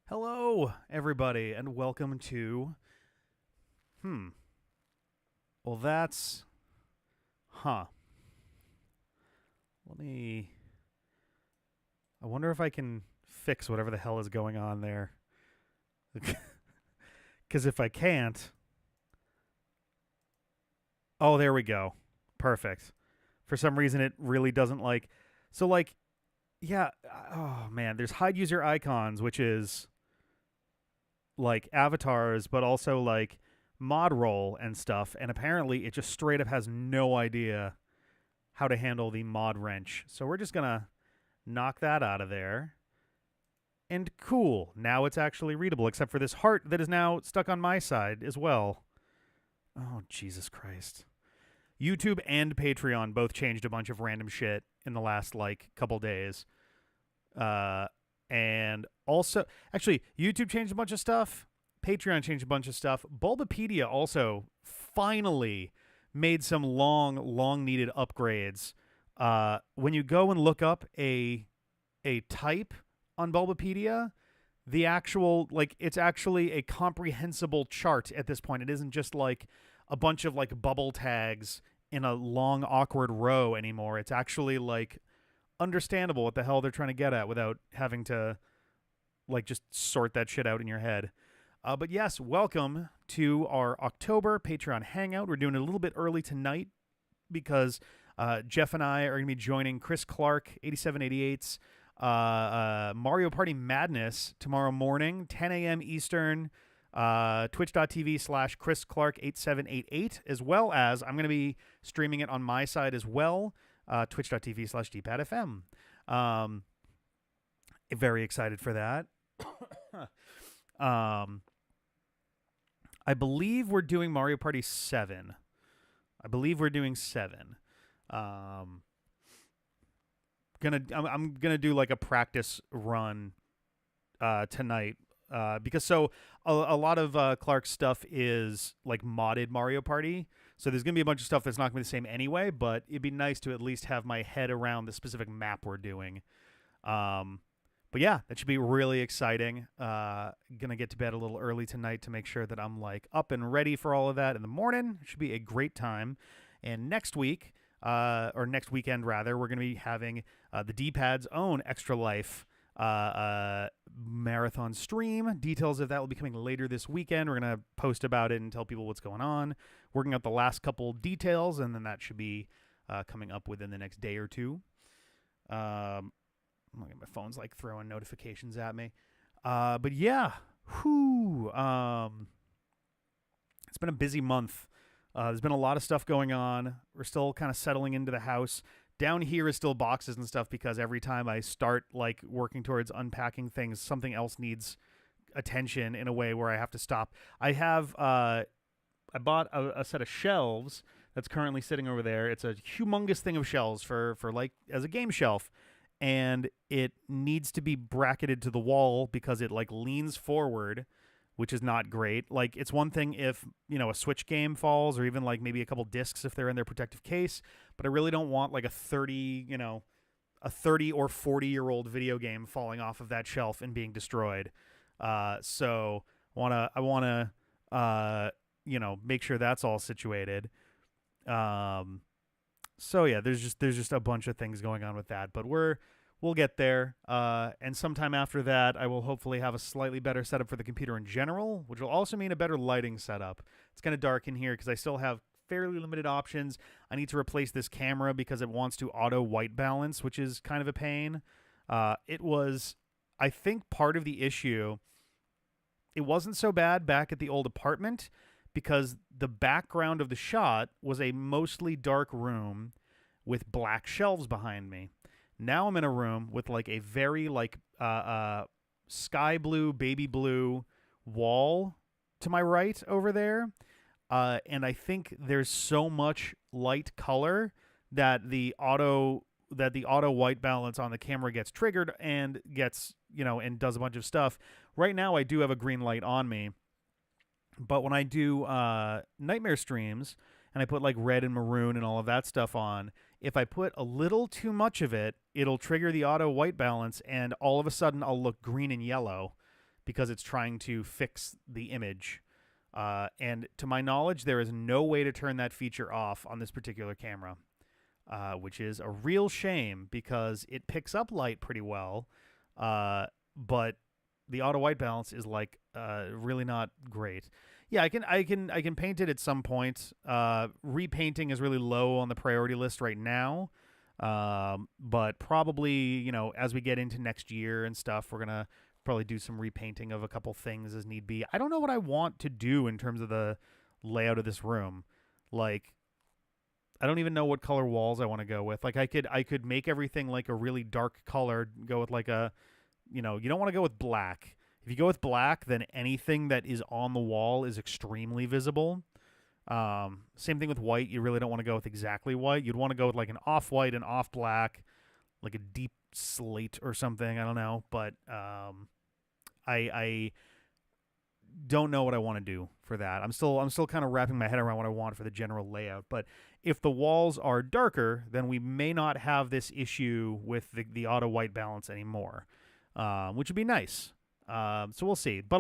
Hello, everybody, and welcome to. Well, that's. Huh. Let me. I wonder if I can fix whatever the hell is going on there. Because if I can't. Oh, there we go. Perfect. For some reason, it really doesn't like. So, like, yeah. Oh, man. There's hide user icons, which is like avatars, but also like mod role and stuff. And apparently, it just straight up has no idea how to handle the mod wrench. So we're just gonna knock that out of there. And cool, now it's actually readable, except for this heart that is now stuck on my side as well. Oh, Jesus Christ. YouTube and Patreon both changed a bunch of random shit in the last like couple days. And also, actually, YouTube changed a bunch of stuff. Patreon changed a bunch of stuff. Bulbapedia also finally made some long needed upgrades. When you go and look up a type on Bulbapedia, the actual it's actually a comprehensible chart at this point. It isn't just like a bunch of like bubble tags in a long awkward row anymore. It's actually like understandable what the hell they're trying to get at without having to like just sort that shit out in your head. But yes, welcome to our October Patreon Hangout. We're doing it a little bit early tonight because Jeff and I are going to be joining Chris Clark, 8788's Mario Party Madness tomorrow morning, 10 a.m. Eastern, twitch.tv/Chris Clark 8788, as well as I'm going to be streaming it on my side as well, twitch.tv/DPadFM. Very excited for that. I believe we're doing Mario Party 7. I believe we're doing 7. I'm gonna do like a practice run tonight because a lot of Clark's stuff is like modded Mario Party, so there's gonna be a bunch of stuff that's not gonna be the same anyway. But it'd be nice to at least have my head around the specific map we're doing. But yeah, that should be really exciting. Gonna get to bed a little early tonight to make sure that I'm like up and ready for all of that in the morning. It should be a great time. And next week, or next weekend rather, we're gonna be having the D-Pad's own Extra Life marathon stream. Details of that will be coming later this weekend. We're gonna post about it and tell people what's going on. Working out the last couple details, and then that should be coming up within the next day or two. My phone's like throwing notifications at me. But yeah, it's been a busy month. There's been a lot of stuff going on. We're still kind of settling into the house. Down here is still boxes and stuff because every time I start like working towards unpacking things, something else needs attention in a way where I have to stop. I bought a set of shelves that's currently sitting over there. It's a humongous thing of shelves for like as a game shelf. And it needs to be bracketed to the wall because it like leans forward, which is not great. Like it's one thing if, a Switch game falls or even like maybe a couple discs if they're in their protective case, but I really don't want like a 30 or 40-year-old video game falling off of that shelf and being destroyed. So I want to make sure that's all situated. So yeah, there's just a bunch of things going on with that, but we'll get there. And sometime after that, I will hopefully have a slightly better setup for the computer in general, which will also mean a better lighting setup. It's kind of dark in here because I still have fairly limited options. I need to replace this camera because it wants to auto white balance, which is kind of a pain. It was, I think, part of the issue. It wasn't so bad back at the old apartment, because the background of the shot was a mostly dark room with black shelves behind me. Now I'm in a room with like a very like sky blue, baby blue wall to my right over there. And I think there's so much light color that the auto white balance on the camera gets triggered and gets, and does a bunch of stuff. Right now I do have a green light on me. But when I do Nightmare streams and I put like red and maroon and all of that stuff on, if I put a little too much of it, it'll trigger the auto white balance and all of a sudden I'll look green and yellow because it's trying to fix the image. And to my knowledge, there is no way to turn that feature off on this particular camera, which is a real shame because it picks up light pretty well, but the auto white balance is like really not great. Yeah, I can paint it at some point. Repainting is really low on the priority list right now, but probably as we get into next year and stuff, we're gonna probably do some repainting of a couple things as need be. I don't know what I want to do in terms of the layout of this room. Like, I don't even know what color walls I want to go with. Like, I could make everything like a really dark color, go with like a, you don't want to go with black. If you go with black, then anything that is on the wall is extremely visible. Same thing with white. You really don't want to go with exactly white. You'd want to go with like an off-white and off-black, like a deep slate or something. I don't know, but I don't know what I want to do for that. I'm still kind of wrapping my head around what I want for the general layout. But if the walls are darker, then we may not have this issue with the auto white balance anymore, which would be nice. So we'll see. But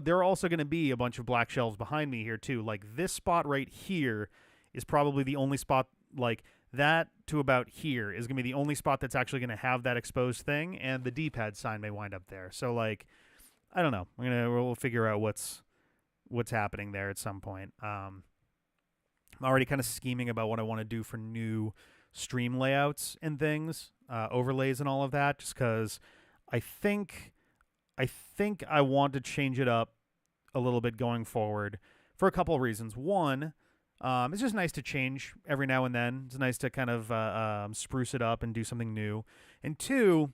there are also going to be a bunch of black shelves behind me here too. Like this spot right here is probably the only spot, like that to about here is going to be the only spot that's actually going to have that exposed thing, and the D-pad sign may wind up there. So like, I don't know. We'll figure out what's happening there at some point. I'm already kind of scheming about what I want to do for new stream layouts and things, overlays and all of that, just because I think I want to change it up a little bit going forward for a couple of reasons. One, it's just nice to change every now and then. It's nice to kind of spruce it up and do something new. And two,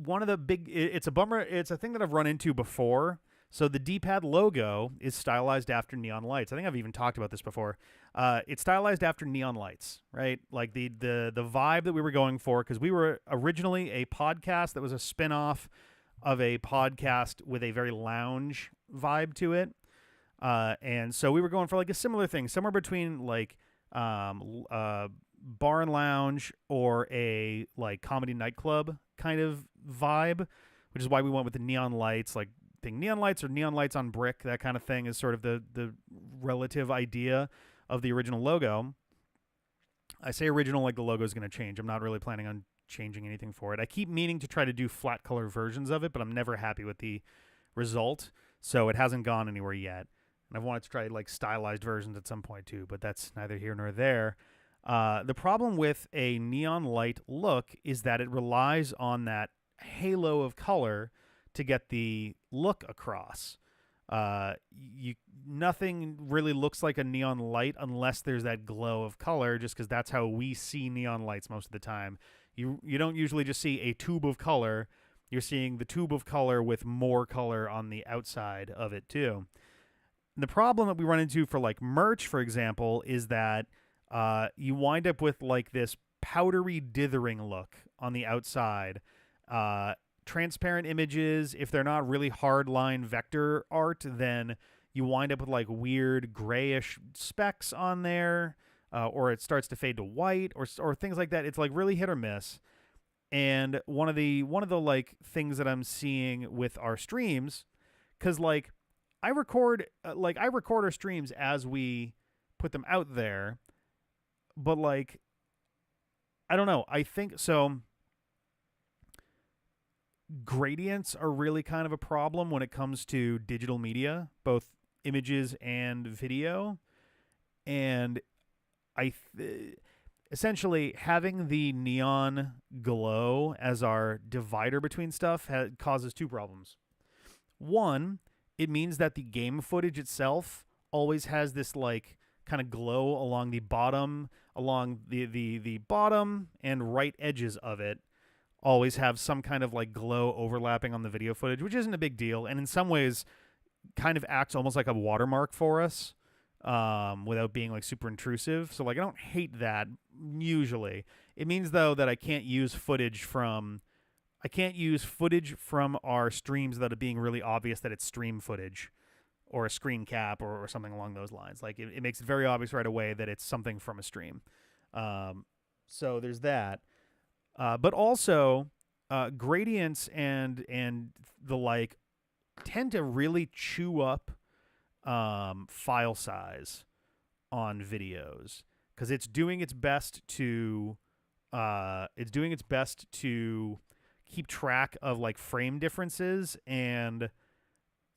one of the it's a bummer. It's a thing that I've run into before. So the D-pad logo is stylized after neon lights. I think I've even talked about this before. It's stylized after neon lights, right? Like the vibe that we were going for, because we were originally a podcast that was a spin-off of a podcast with a very lounge vibe to it. And so we were going for like a similar thing, somewhere between like bar and lounge or a like comedy nightclub kind of vibe, which is why we went with the neon lights, like being neon lights or neon lights on brick. That kind of thing is sort of the relative idea of the original logo. I say original like the logo is going to change. I'm not really planning on changing anything for it. I keep meaning to try to do flat color versions of it, but I'm never happy with the result, so it hasn't gone anywhere yet. And I've wanted to try like stylized versions at some point too, but that's neither here nor there. The problem with a neon light look is that it relies on that halo of color to get the look across. Nothing really looks like a neon light unless there's that glow of color, just because that's how we see neon lights most of the time. You don't usually just see a tube of color. You're seeing the tube of color with more color on the outside of it too. And the problem that we run into for like merch, for example, is that you wind up with like this powdery dithering look on the outside. Transparent images, if they're not really hard line vector art, then you wind up with like weird grayish specks on there, or it starts to fade to white, or things like that. It's like really hit or miss. And one of the like things that I'm seeing with our streams, because like I record our streams as we put them out there, but like I don't know. I think so. Gradients are really kind of a problem when it comes to digital media, both images and video. And essentially having the neon glow as our divider between stuff causes two problems. One, it means that the game footage itself always has this like kind of glow along the bottom, the bottom and right edges of it. Always have some kind of like glow overlapping on the video footage, which isn't a big deal, and in some ways kind of acts almost like a watermark for us, without being like super intrusive. So like I don't hate that usually. It means though that I can't use footage from our streams without it being really obvious that it's stream footage or a screen cap or something along those lines. Like it makes it very obvious right away that it's something from a stream. So there's that. But also gradients and the like tend to really chew up file size on videos because it's doing its best to keep track of like frame differences, and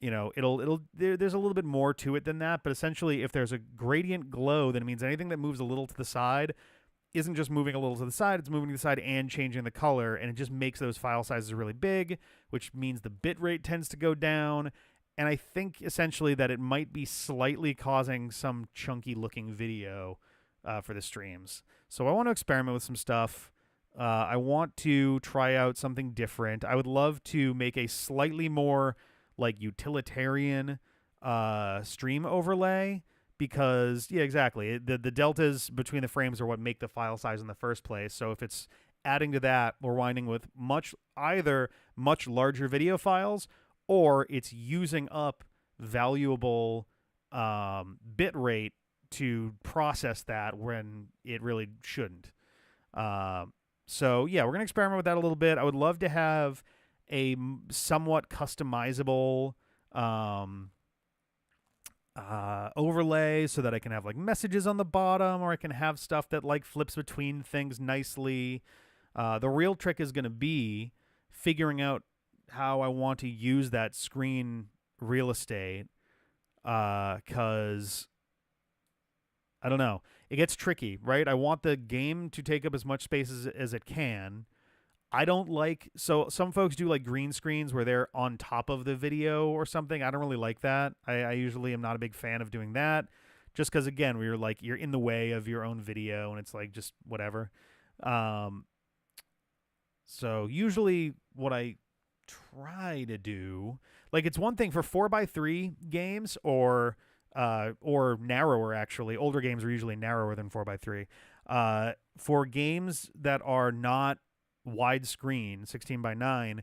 there's a little bit more to it than that, but essentially if there's a gradient glow, then it means anything that moves a little to the side isn't just moving a little to the side, it's moving to the side and changing the color, and it just makes those file sizes really big, which means the bit rate tends to go down. And I think essentially that it might be slightly causing some chunky looking video for the streams. So I want to experiment with some stuff. I want to try out something different. I would love to make a slightly more like utilitarian stream overlay, because yeah, exactly, the deltas between the frames are what make the file size in the first place. So if it's adding to that, we're winding with either much larger video files, or it's using up valuable bit rate to process that when it really shouldn't. So yeah, we're gonna experiment with that a little bit. I would love to have a somewhat customizable overlay so that I can have like messages on the bottom, or I can have stuff that like flips between things nicely. The real trick is going to be figuring out how I want to use that screen real estate, because I don't know. It gets tricky, right? I want the game to take up as much space as it can. I don't like, so some folks do like green screens where they're on top of the video or something. I don't really like that. I usually am not a big fan of doing that, just because again, you're in the way of your own video, and it's like just whatever. So usually what I try to do, like, it's one thing for 4x3 games or narrower, actually. Older games are usually narrower than 4x3. For games that are not widescreen 16:9,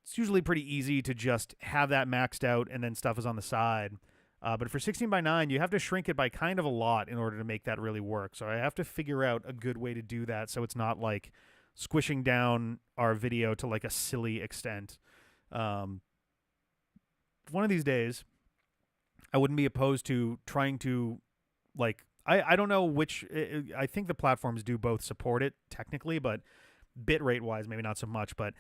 it's usually pretty easy to just have that maxed out and then stuff is on the side. But for 16:9, you have to shrink it by kind of a lot in order to make that really work. So I have to figure out a good way to do that so it's not like squishing down our video to like a silly extent. One of these days, I wouldn't be opposed to trying to, like, I don't know which, I think the platforms do both support it technically, but bitrate wise maybe not so much. But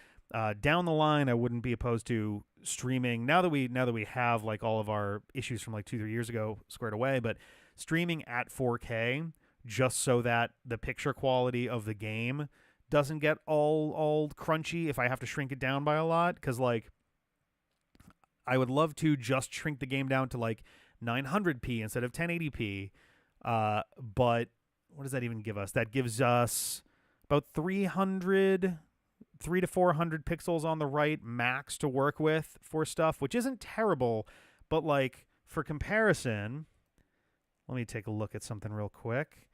down the line, I wouldn't be opposed to streaming now that we have like all of our issues from like 2-3 years ago squared away, but streaming at 4K just so that the picture quality of the game doesn't get all crunchy if I have to shrink it down by a lot. Because like, I would love to just shrink the game down to like 900p instead of 1080p. But what does that even give us? That gives us about 300 to 400 pixels on the right max to work with for stuff, which isn't terrible. But like, for comparison, let me take a look at something real quick.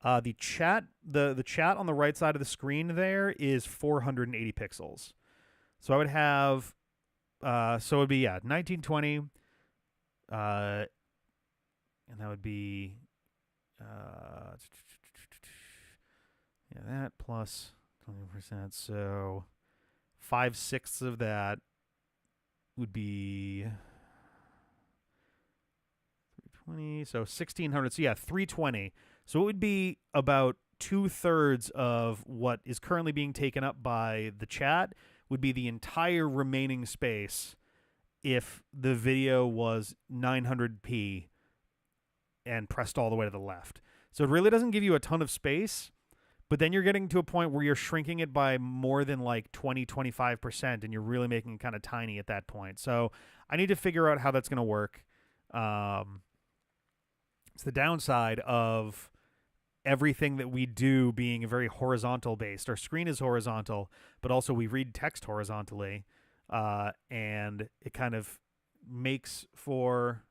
The chat on the right side of the screen there is 480 pixels. So I would have, so it would be, 1920, and that would be, that plus 20%. So 5/6 of that would be 320. So 1600. So 320. So it would be about 2/3 of what is currently being taken up by the chat would be the entire remaining space if the video was 900p and pressed all the way to the left. So it really doesn't give you a ton of space, but then you're getting to a point where you're shrinking it by more than like 20-25%, and you're really making it kind of tiny at that point. So I need to figure out how that's going to work. It's the downside of everything that we do being very horizontal based. Our screen is horizontal, but also we read text horizontally, and it kind of makes for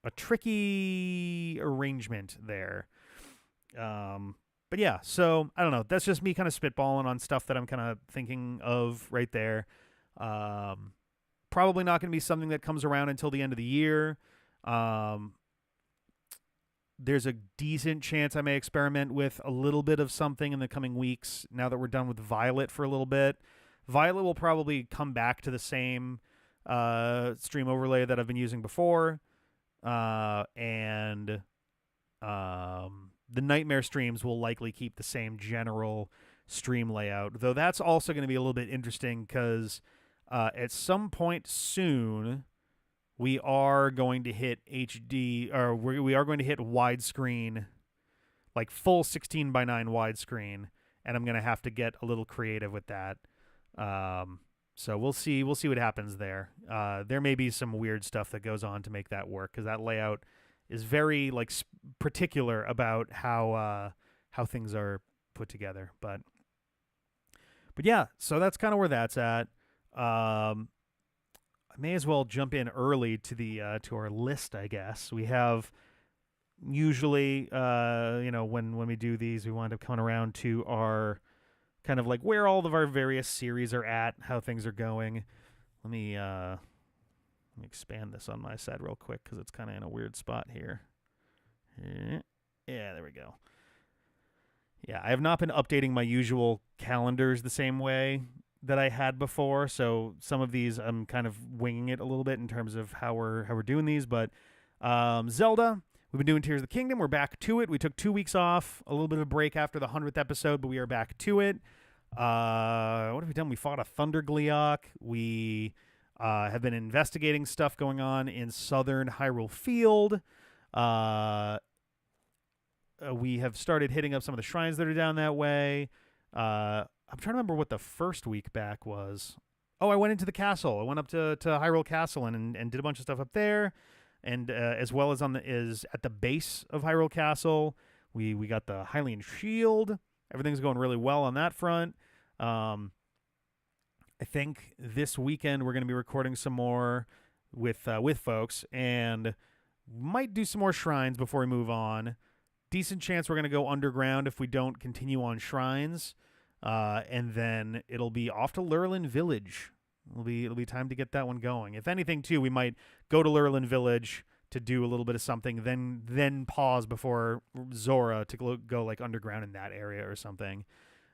a tricky arrangement there. But yeah, so I don't know. That's just me kind of spitballing on stuff that I'm kind of thinking of right there. Probably not going to be something that comes around until the end of the year. There's a decent chance I may experiment with a little bit of something in the coming weeks now that we're done with Violet for a little bit. Violet will probably come back to the same stream overlay that I've been using before, and the nightmare streams will likely keep the same general stream layout, though that's also going to be a little bit interesting because at some point soon we are going to hit HD, or we are going to hit widescreen, like full 16:9 widescreen, and I'm going to have to get a little creative with that. So we'll see what happens there. There may be some weird stuff that goes on to make that work, because that layout is very like particular about how things are put together. But yeah, so that's kind of where that's at. I may as well jump in early to the to our list, I guess. We have usually when we do these, we wind up coming around to our kind of like where all of our various series are at, how things are going. Let me expand this on my side real quick because it's kind of in a weird spot here. Yeah, there we go. Yeah, I have not been updating my usual calendars the same way that I had before, so some of these I'm kind of winging it a little bit in terms of how we're doing these. But Zelda, we've been doing Tears of the Kingdom. We're back to it. We took 2 weeks off, a little bit of a break after the 100th episode, but we are back to it. What have we done? We fought a Thunder Gleeok. We have been investigating stuff going on in southern Hyrule Field. We have started hitting up some of the shrines that are down that way. I'm trying to remember what the first week back was. Oh, I went into the castle. I went up to Hyrule Castle and did a bunch of stuff up there. And as well as is at the base of Hyrule Castle, we got the Hylian Shield. Everything's going really well on that front. I think this weekend we're going to be recording some more with folks, and might do some more shrines before we move on. Decent chance we're going to go underground if we don't continue on shrines, and then it'll be off to Lurelin Village. It'll be time to get that one going. If anything, too, we might go to Lurelin Village to do a little bit of something, then pause before Zora to go like underground in that area or something.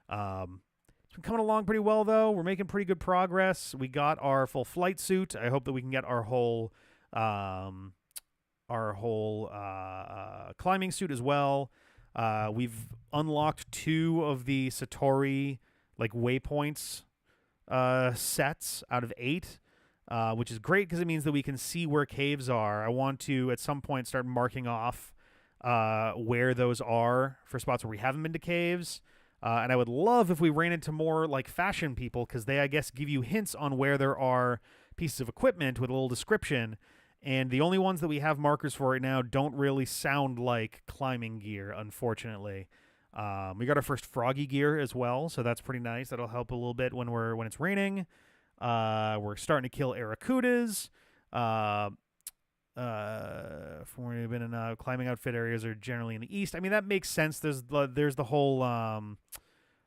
It's been coming along pretty well, though. We're making pretty good progress. We got our full flight suit. I hope that we can get our whole climbing suit as well. We've unlocked 2 of the Satori like waypoints sets out of 8. Which is great because it means that we can see where caves are. I want to, at some point, start marking off where those are for spots where we haven't been to caves. And I would love if we ran into more like fashion people, because they, I guess, give you hints on where there are pieces of equipment with a little description. And the only ones that we have markers for right now don't really sound like climbing gear, unfortunately. We got our first froggy gear as well, so that's pretty nice. That'll help a little bit when it's raining. We're starting to kill Aracudas. We've been in climbing outfit areas are generally in the east. I mean, that makes sense. There's the whole I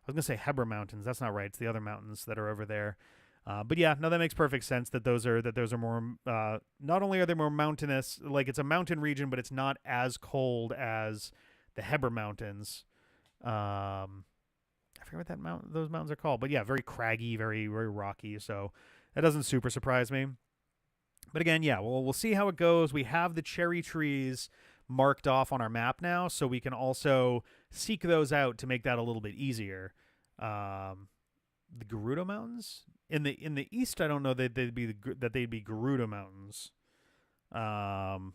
was gonna say Hebra Mountains. That's not right. It's the other mountains that are over there. But yeah, no, that makes perfect sense that those are more. Not only are they more mountainous, like it's a mountain region, but it's not as cold as the Hebra Mountains. I forget what those mountains are called, but yeah, very craggy, very, very rocky. So that doesn't super surprise me. But again, yeah, we'll see how it goes. We have the cherry trees marked off on our map now, so we can also seek those out to make that a little bit easier. The Gerudo Mountains in the east, I don't know that they'd be Gerudo Mountains. I'm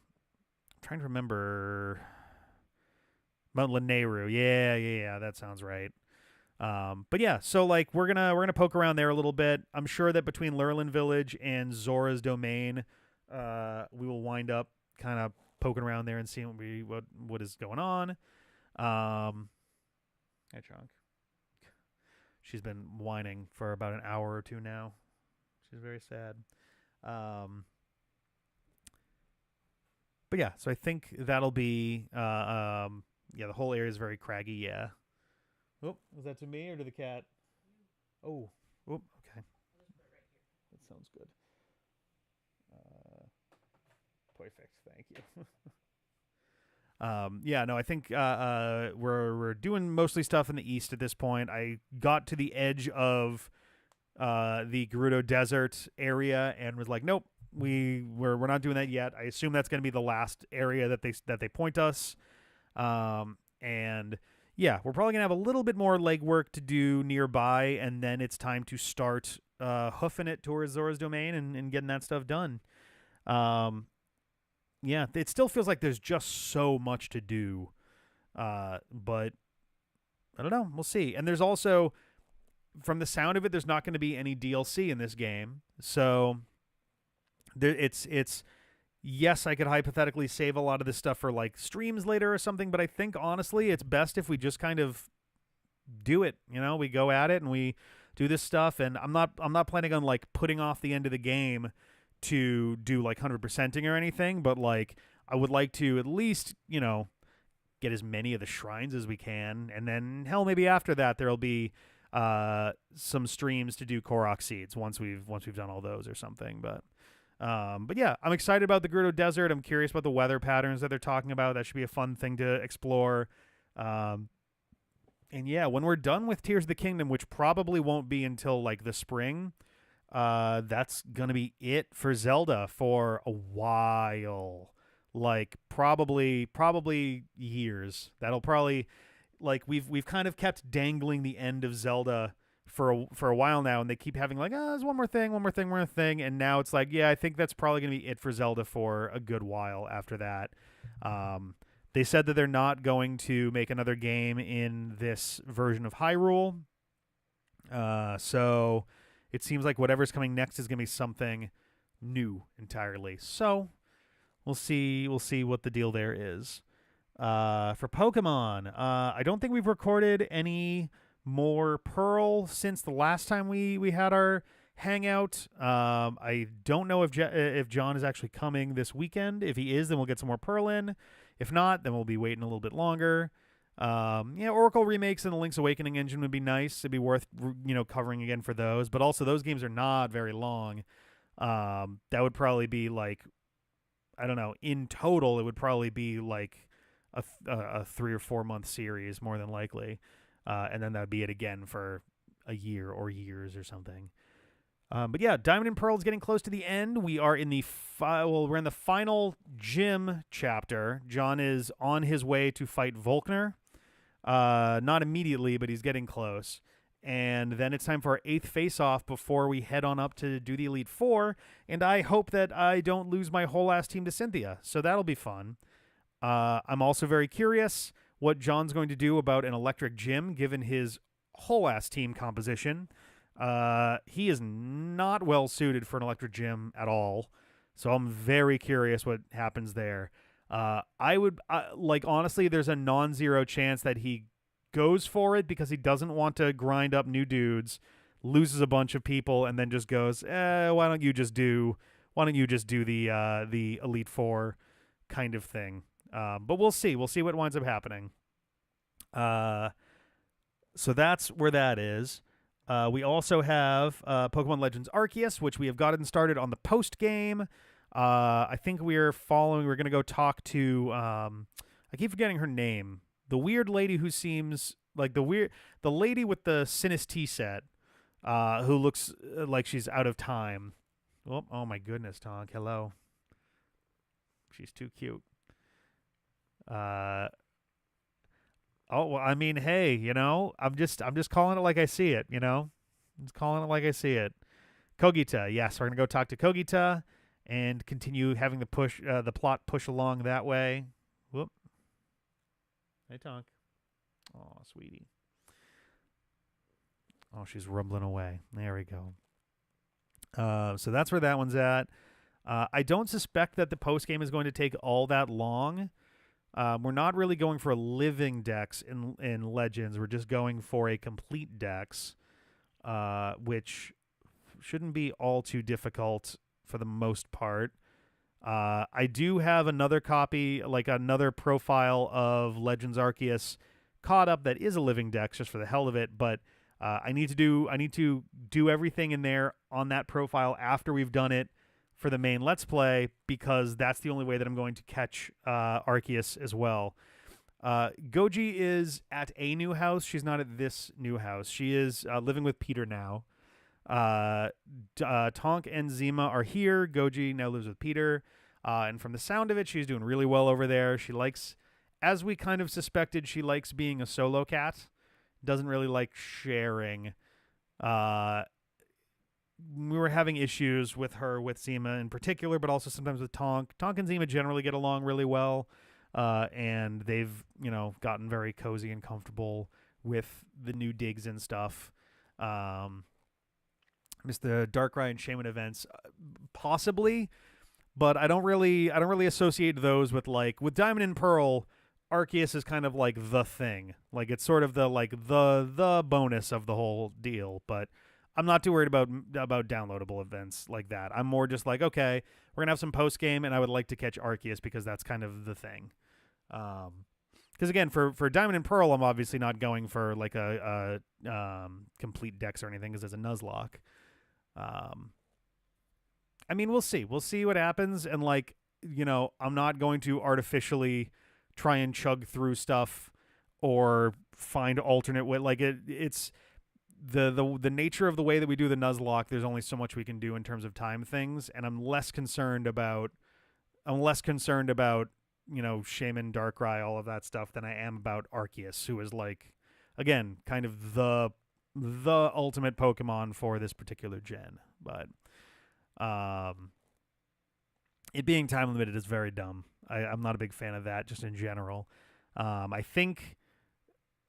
trying to remember. Mount Lanayru. Yeah, that sounds right. But yeah, so like we're gonna poke around there a little bit. I'm sure that between Lurelin Village and Zora's Domain, we will wind up kind of poking around there and seeing what is going on. Hi, Chunk. She's been whining for about an hour or two now. She's very sad. But yeah, so I think that'll be the whole area is very craggy. Yeah. Oh, was that to me or to the cat? Oh, okay. That sounds good. Perfect. Thank you. Yeah, no, I think we're doing mostly stuff in the east at this point. I got to the edge of the Gerudo Desert area and was like, nope, we're not doing that yet. I assume that's going to be the last area that they point us. And yeah, we're probably gonna have a little bit more legwork to do nearby, and then it's time to start hoofing it towards Zora's Domain and getting that stuff done. Yeah, it still feels like there's just so much to do, but I don't know. We'll see. And there's also, from the sound of it, there's not going to be any DLC in this game, so it's yes, I could hypothetically save a lot of this stuff for like streams later or something, but I think honestly it's best if we just kind of do it. You know, we go at it and we do this stuff, and I'm not planning on like putting off the end of the game to do like 100%ing or anything, but like I would like to at least, you know, get as many of the shrines as we can, and then hell, maybe after that there'll be some streams to do Korok seeds once we've done all those or something. But yeah, I'm excited about the Gerudo Desert. I'm curious about the weather patterns that they're talking about. That should be a fun thing to explore. And yeah, when we're done with Tears of the Kingdom, which probably won't be until like the spring, that's gonna be it for Zelda for a while. Like probably years. That'll probably, like, we've kind of kept dangling the end of Zelda for a while now, and they keep having like, oh, there's one more thing, and now it's like, yeah, I think that's probably gonna be it for Zelda for a good while after that. They said that they're not going to make another game in this version of Hyrule, so it seems like whatever's coming next is gonna be something new entirely. So we'll see what the deal there is. For Pokemon, I don't think we've recorded any more Pearl since the last time we had our hangout. I don't know if John is actually coming this weekend. If he is, then we'll get some more Pearl in. If not, then we'll be waiting a little bit longer. Yeah, Oracle remakes and the Link's Awakening engine would be nice. It'd be worth, you know, covering again for those. But also, those games are not very long. That would probably be like, I don't know, in total, it would probably be like a 3 or 4 month series, more than likely. And then that would be it again for a year or years or something. But yeah, Diamond and Pearl is getting close to the end. We are in the we're in the final gym chapter. John is on his way to fight Volkner. Not immediately, but he's getting close. And then it's time for our 8th face-off before we head on up to do the Elite Four. And I hope that I don't lose my whole ass team to Cynthia. So that'll be fun. I'm also very curious what John's going to do about an electric gym, given his whole ass team composition. He is not well suited for an electric gym at all. So I'm very curious what happens there. I would like, honestly, there's a non-zero chance that he goes for it because he doesn't want to grind up new dudes, loses a bunch of people, and then just goes, why don't you just do the Elite Four kind of thing. But we'll see. We'll see what winds up happening. So that's where that is. We also have Pokemon Legends Arceus, which we have gotten started on the post game. I think we're going to go talk to, I keep forgetting her name. The weird lady who seems like the lady with the Sinus tea set, who looks like she's out of time. Oh my goodness, Tonk. Hello. She's too cute. Oh, well, I mean, hey, you know, I'm just calling it like I see it, you know? I'm just calling it like I see it. Kogita, yes, we're going to go talk to Kogita and continue having the plot push along that way. Whoop. Hey, Tonk. Oh, sweetie. Oh, she's rumbling away. There we go. So that's where that one's at. I don't suspect that the post game is going to take all that long. We're not really going for a living dex in Legends. We're just going for a complete dex, which shouldn't be all too difficult for the most part. I do have another copy, like another profile of Legends Arceus caught up that is a living dex just for the hell of it, but I need to do everything in there on that profile after we've done it for the main Let's Play, because that's the only way that I'm going to catch Arceus as well. Goji is at a new house. She's not at this new house. She is living with Peter now. Tonk and Zima are here. Goji now lives with Peter. And from the sound of it, she's doing really well over there. She likes, as we kind of suspected, she likes being a solo cat. Doesn't really like sharing. We were having issues with her, with Zima in particular, but also sometimes with Tonk. Tonk and Zima generally get along really well. And they've, gotten very cozy and comfortable with the new digs and stuff. Miss the Darkrai and Shaman events, possibly, but I don't really associate those with with Diamond and Pearl. Arceus is kind of like the thing, like it's sort of the bonus of the whole deal. But I'm not too worried about downloadable events like that. I'm more just like, okay, we're gonna have some post game, and I would like to catch Arceus because that's kind of the thing. Because again, for Diamond and Pearl, I'm obviously not going for like a complete dex or anything because it's a Nuzlocke. I mean, we'll see. We'll see what happens, and I'm not going to artificially try and chug through stuff or find alternate way. It's the nature of the way that we do the Nuzlocke. There's only so much we can do in terms of time things, and I'm less concerned about Shaman, Darkrai, all of that stuff than I am about Arceus, who is again, kind of the ultimate Pokemon for this particular gen. But it being time limited is very dumb. I'm not a big fan of that, just in general. I think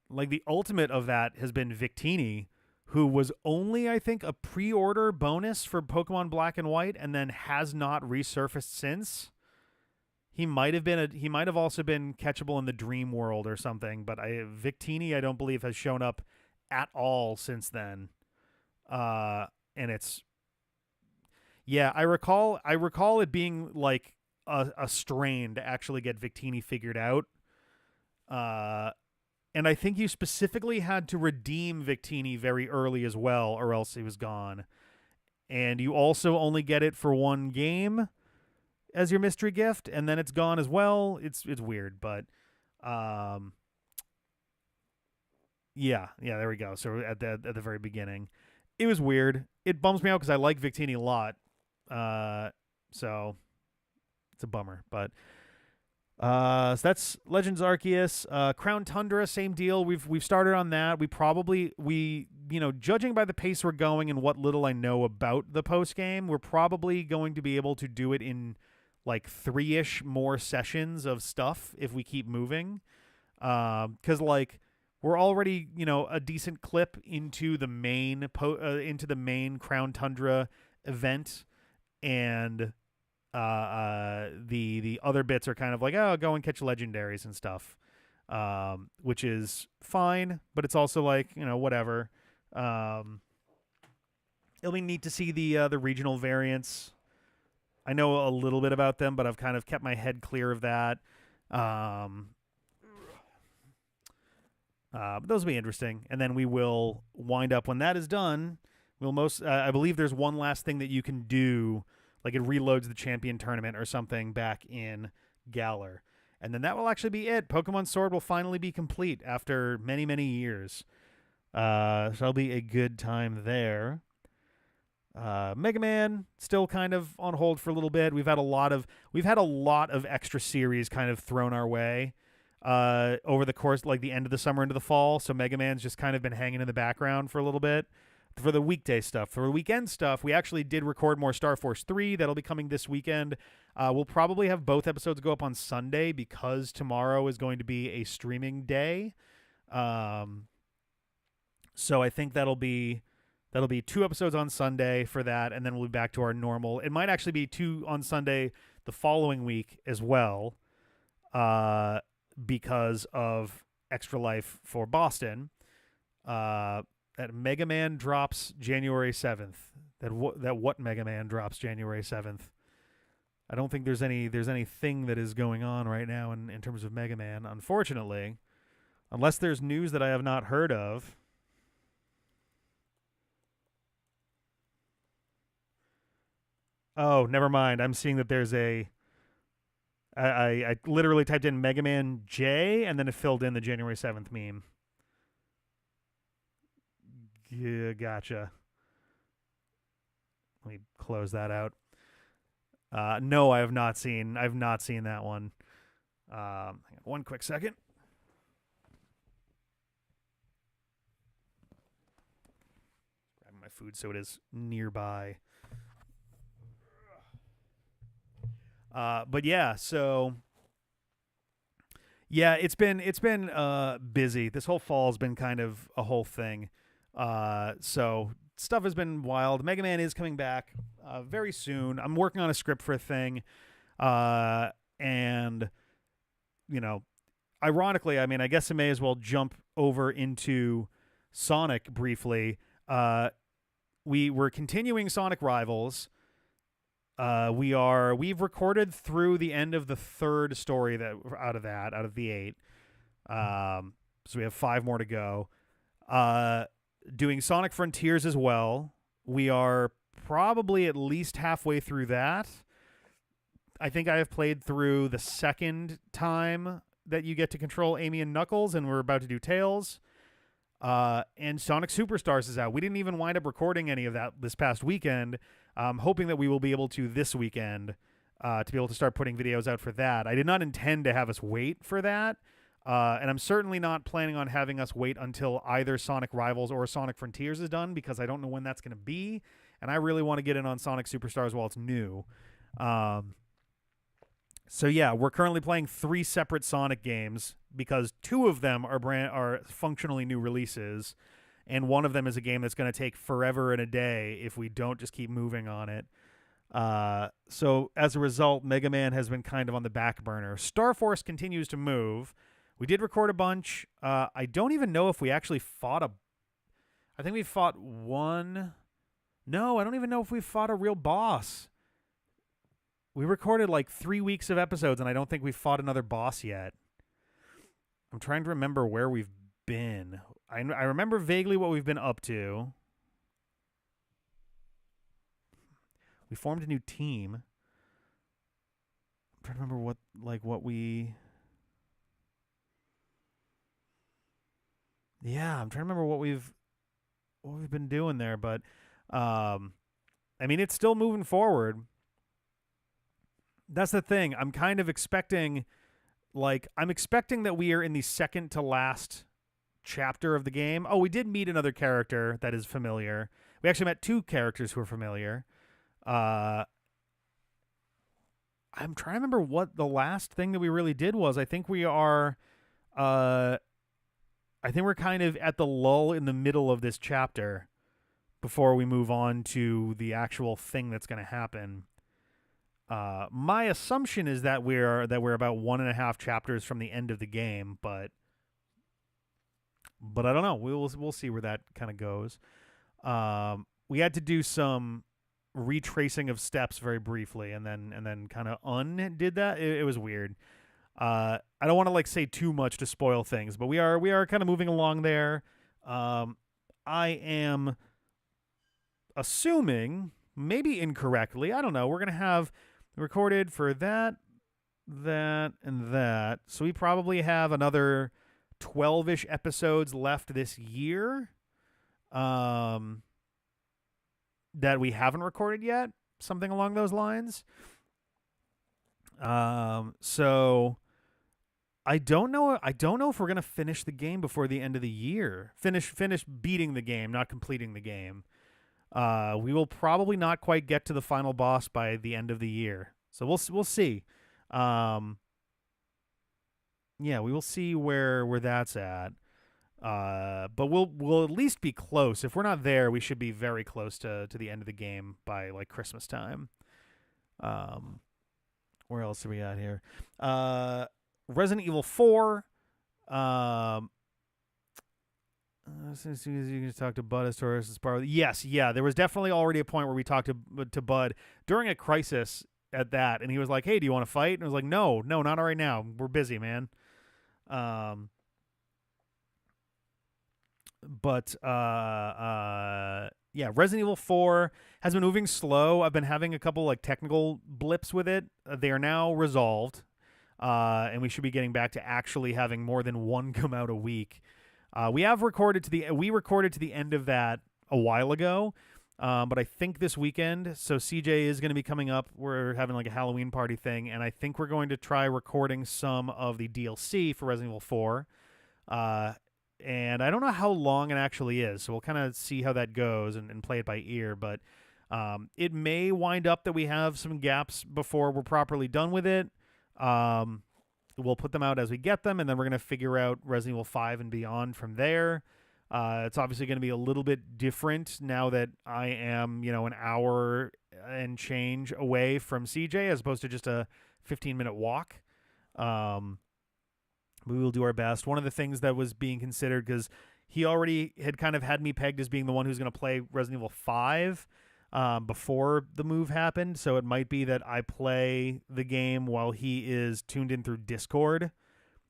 the ultimate of that has been Victini, who was only, I think, a pre-order bonus for Pokemon Black and White, and then has not resurfaced since. He might have also been catchable in the Dream World or something, but Victini, I don't believe, has shown up at all since then. And it's, yeah, I recall it being like a strain to actually get Victini figured out. And I think you specifically had to redeem Victini very early as well, or else he was gone. And you also only get it for one game as your mystery gift, and then it's gone as well. It's weird, but yeah, there we go. So at the very beginning, it was weird. It bums me out because I like Victini a lot. So it's a bummer, but so that's Legends Arceus. Crown Tundra, same deal. We've started on that. We judging by the pace we're going and what little I know about the post game, we're probably going to be able to do it in 3-ish more sessions of stuff if we keep moving. Because we're already a decent clip into the main Crown Tundra event, and the other bits are kind of go and catch legendaries and stuff, which is fine, but it's also whatever. It'll be neat to see the regional variants. I know a little bit about them, but I've kind of kept my head clear of that. But those will be interesting, and then we will wind up when that is done. I believe there's one last thing that you can do. It reloads the champion tournament or something back in Galar. And then that will actually be it. Pokemon Sword will finally be complete after many, many years. So that'll be a good time there. Mega Man still kind of on hold for a little bit. We've had a lot of extra series kind of thrown our way over the course, the end of the summer into the fall. So Mega Man's just kind of been hanging in the background for a little bit. For the weekday stuff. For the weekend stuff, we actually did record more Star Force 3. That'll be coming this weekend. We'll probably have both episodes go up on Sunday because tomorrow is going to be a streaming day. So I think that'll be 2 episodes on Sunday for that, and then we'll be back to our normal. It might actually be 2 on Sunday the following week as well, because of Extra Life for Boston. That Mega Man drops January 7th. What Mega Man drops January 7th. I don't think there's anything that is going on right now in terms of Mega Man, unfortunately. Unless there's news that I have not heard of. Oh, never mind. I'm seeing that there's I literally typed in Mega Man J and then it filled in the January 7th meme. Yeah, gotcha. Let me close that out. No, I have not seen. I've not seen that one. One quick second. Grabbing my food so it is nearby. But yeah, so yeah, it's been busy. This whole fall has been kind of a whole thing. So stuff has been wild. Mega Man is coming back very soon. I'm working on a script for a thing, and you know, ironically, I mean, I guess I may as well jump over into Sonic briefly. We were continuing Sonic Rivals. We've recorded through the end of the third story out of the 8. So we have 5 more to go. Doing Sonic Frontiers as well. We are probably at least halfway through that. I think I have played through the second time that you get to control Amy and Knuckles, and we're about to do Tails. And Sonic Superstars is out. We didn't even wind up recording any of that this past weekend. Hoping that we will be able to this weekend to be able to start putting videos out for that. I did not intend to have us wait for that. And I'm certainly not planning on having us wait until either Sonic Rivals or Sonic Frontiers is done, because I don't know when that's going to be. And I really want to get in on Sonic Superstars while it's new. So yeah, we're currently playing 3 separate Sonic games because 2 of them are functionally new releases, and one of them is a game that's going to take forever and a day if we don't just keep moving on it. So as a result, Mega Man has been kind of on the back burner. Star Force continues to move. We did record a bunch. I don't even know if we actually fought I think we fought one. No, I don't even know if we fought a real boss. We recorded like 3 weeks of episodes, and I don't think we fought another boss yet. I'm trying to remember where we've been. I remember vaguely what we've been up to. We formed a new team. I'm trying to remember what we... Yeah, I'm trying to remember what we've been doing there, but I mean, it's still moving forward. That's the thing. I'm kind of expecting that we are in the second to last chapter of the game. Oh, we did meet another character that is familiar. We actually met 2 characters who are familiar. I'm trying to remember what the last thing that we really did was. I think we're kind of at the lull in the middle of this chapter before we move on to the actual thing that's going to happen. My assumption is that we're about 1.5 chapters from the end of the game, but I don't know. We'll see where that kind of goes. We had to do some retracing of steps very briefly, and then kind of undid that. It was weird. I don't want to say too much to spoil things, but we are kind of moving along there. I am assuming, maybe incorrectly, I don't know, we're gonna have recorded for that, and that. So we probably have another 12-ish episodes left this year that we haven't recorded yet. Something along those lines. So I don't know if we're going to finish the game before the end of the year. Finish beating the game, not completing the game. We will probably not quite get to the final boss by the end of the year. So we'll see. Yeah, we will see where that's at. But we'll at least be close. If we're not there, we should be very close to the end of the game by Christmas time. Where else are we at here? Resident Evil 4. As soon as you can talk to Bud as Taurus as part of yes, yeah. There was definitely already a point where we talked to Bud during a crisis at that, and he was like, "Hey, do you want to fight?" And I was like, "No, not right now. We're busy, man." But yeah, Resident Evil 4 has been moving slow. I've been having a couple technical blips with it. They are now resolved, and we should be getting back to actually having more than one come out a week. We recorded to the end of that a while ago. But I think this weekend, so CJ is going to be coming up. We're having like a Halloween party thing, and I think we're going to try recording some of the DLC for Resident Evil 4. And I don't know how long it actually is, so we'll kind of see how that goes and play it by ear. But it may wind up that we have some gaps before we're properly done with it. We'll put them out as we get them, and then we're going to figure out Resident Evil 5 and beyond from there. It's obviously going to be a little bit different now that I am, an hour and change away from CJ as opposed to just a 15-minute walk. We will do our best. One of the things that was being considered, because he already had kind of had me pegged as being the one who's going to play Resident Evil 5 before the move happened, so it might be that I play the game while he is tuned in through Discord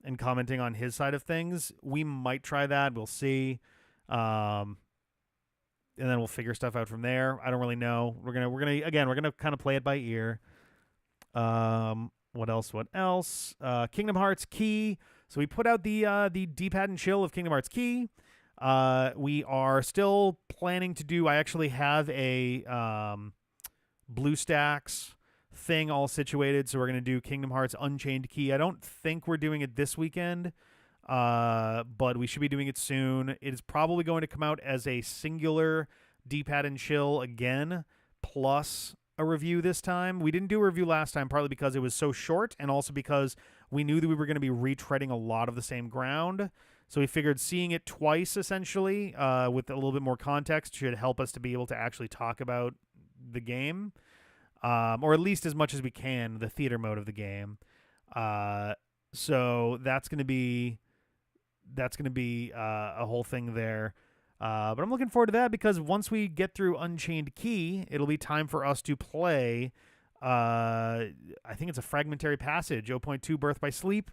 and commenting on his side of things. We might try that. We'll see. And then we'll figure stuff out from there. I don't really know. We're gonna kind of play it by ear. What else? Kingdom Hearts Key. So we put out the D-pad and chill of Kingdom Hearts Key. We are still planning to do. I actually have a BlueStacks thing all situated, so we're going to do Kingdom Hearts Unchained Key. I don't think we're doing it this weekend, but we should be doing it soon. It is probably going to come out as a singular D-pad and chill again, plus a review this time. We didn't do a review last time, partly because it was so short, and also because we knew that we were going to be retreading a lot of the same ground. So we figured seeing it twice, essentially, with a little bit more context, should help us to be able to actually talk about the game. Or at least as much as we can, the theater mode of the game. So that's going to be a whole thing there. But I'm looking forward to that because once we get through Unchained Key, it'll be time for us to play. I think it's a Fragmentary Passage, 0.2 Birth by Sleep.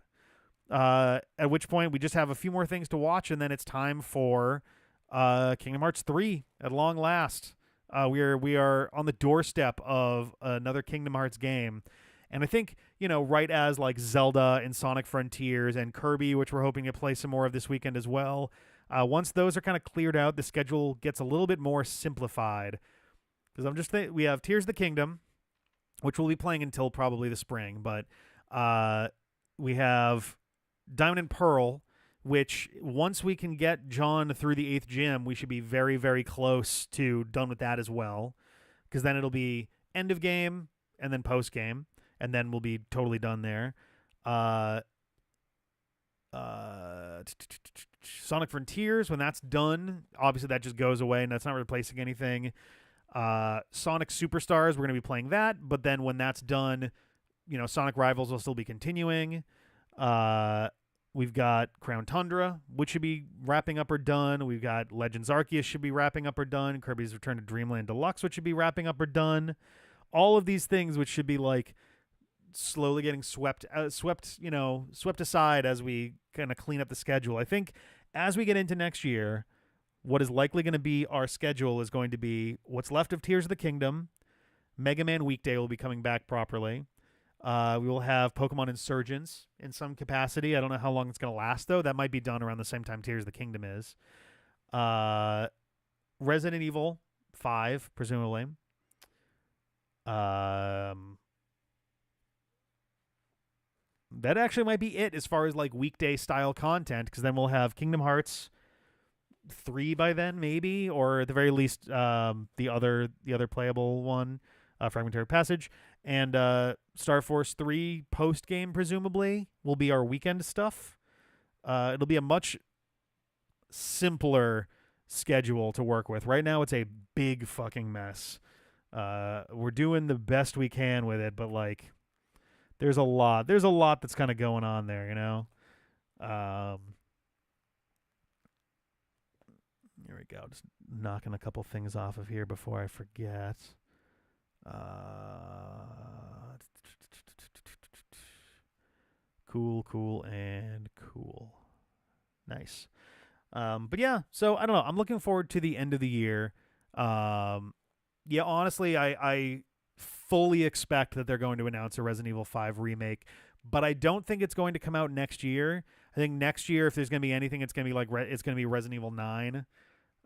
At which point we just have a few more things to watch, and then it's time for Kingdom Hearts 3 at long last. We are on the doorstep of another Kingdom Hearts game. And I think, right as like Zelda and Sonic Frontiers and Kirby, which we're hoping to play some more of this weekend as well, once those are kind of cleared out, the schedule gets a little bit more simplified. Because I'm just we have Tears of the Kingdom, which we'll be playing until probably the spring, but we have Diamond and Pearl, which once we can get John through the 8th gym, we should be very, very close to done with that as well. Because then it'll be end of game and then post game, and then we'll be totally done there. Sonic Frontiers, when that's done, obviously that just goes away and that's not replacing anything. Sonic Superstars, we're going to be playing that, but then when that's done, Sonic Rivals will still be continuing. We've got Crown Tundra, which should be wrapping up or done. We've got Legends Arceus should be wrapping up or done. Kirby's Return to Dreamland Deluxe, which should be wrapping up or done. All of these things, which should be like slowly getting swept aside as we kind of clean up the schedule. I think as we get into next year, what is likely going to be our schedule is going to be what's left of Tears of the Kingdom. Mega Man Weekday will be coming back properly. We will have Pokemon Insurgents in some capacity. I don't know how long it's going to last, though. That might be done around the same time Tears of the Kingdom is. Resident Evil 5, presumably. That actually might be it as far as like weekday style content, because then we'll have Kingdom Hearts 3 by then, maybe, or at the very least the other playable one, Fragmentary Passage, and Star Force 3 post game presumably will be our weekend stuff. It'll be a much simpler schedule to work with. Right now it's a big fucking mess. We're doing the best we can with it, but like there's a lot that's kind of going on there, Here we go. Just knocking a couple things off of here before I forget. Cool. Nice. But yeah, so I don't know. I'm looking forward to the end of the year. Yeah, honestly, I fully expect that they're going to announce a Resident Evil 5 remake, but I don't think it's going to come out next year. I think next year, if there's going to be anything, it's going to be Resident Evil 9.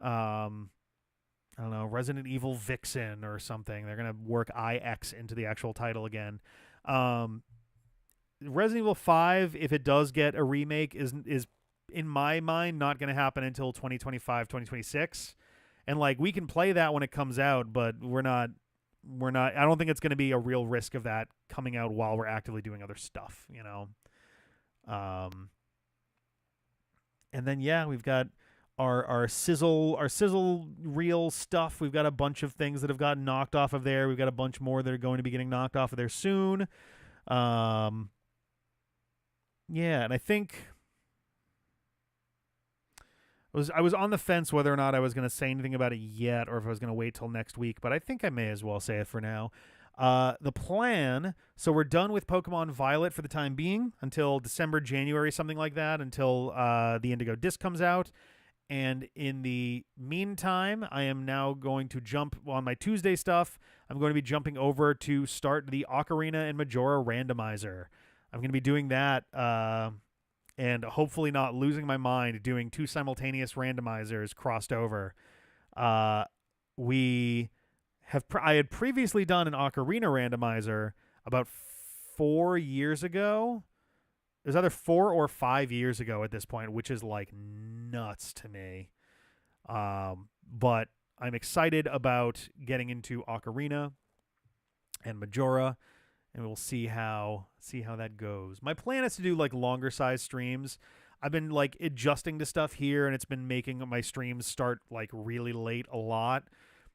I I don't know, Resident Evil Vixen or something. They're gonna work IX into the actual title again. Um, Resident Evil 5, if it does get a remake, is in my mind not going to happen until 2025, 2026. And like we can play that when it comes out, but we're not I don't think it's going to be a real risk of that coming out while we're actively doing other stuff, you know. And then yeah, we've got our sizzle reel stuff. We've got a bunch of things that have gotten knocked off of there. We've got a bunch more that are going to be getting knocked off of there soon. Yeah, and I think I was on the fence whether or not I was going to say anything about it yet, or if I was going to wait till next week. But I think I may as well say it for now. The plan. So we're done with Pokemon Violet for the time being until December, January, something like that, until the Indigo Disc comes out. And in the meantime, I am now going to jump on my Tuesday stuff. I'm going to be jumping over to start the Ocarina and Majora randomizer. I'm going to be doing that and hopefully not losing my mind doing two simultaneous randomizers crossed over. I had previously done an Ocarina randomizer about 4 years ago. It was either 4 or 5 years ago at this point, which is like nuts to me. But I'm excited about getting into Ocarina and Majora, and we'll see how that goes. My plan is to do like longer size streams. I've been like adjusting to stuff here, and it's been making my streams start like really late a lot.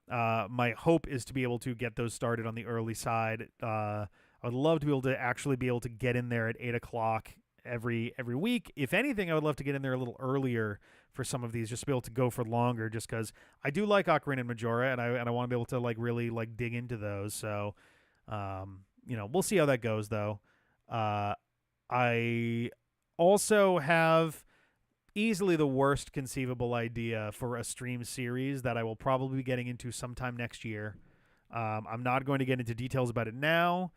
My hope is to be able to get those started on the early side. I would love to be able to actually be able to get in there at 8 o'clock every week. If anything, I would love to get in there a little earlier for some of these, just to be able to go for longer, just because I do like Ocarina and Majora, and I want to be able to like really like dig into those. So we'll see how that goes, though. I also have easily the worst conceivable idea for a stream series that I will probably be getting into sometime next year. I'm not going to get into details about it now.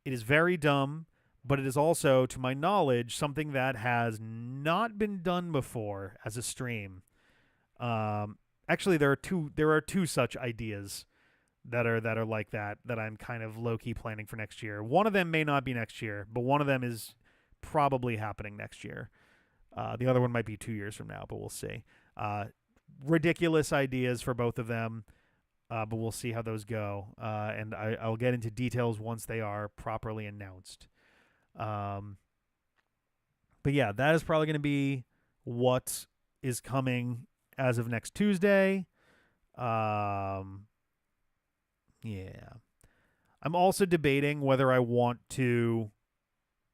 It is very dumb, but it is also, to my knowledge, something that has not been done before as a stream. Actually, there are two such ideas that are like that I'm kind of low-key planning for next year. One of them may not be next year, but one of them is probably happening next year. The other one might be 2 years from now, but we'll see. Ridiculous ideas for both of them, but we'll see how those go. And I'll get into details once they are properly announced. But yeah, that is probably going to be what is coming as of next Tuesday. Yeah. I'm also debating whether I want to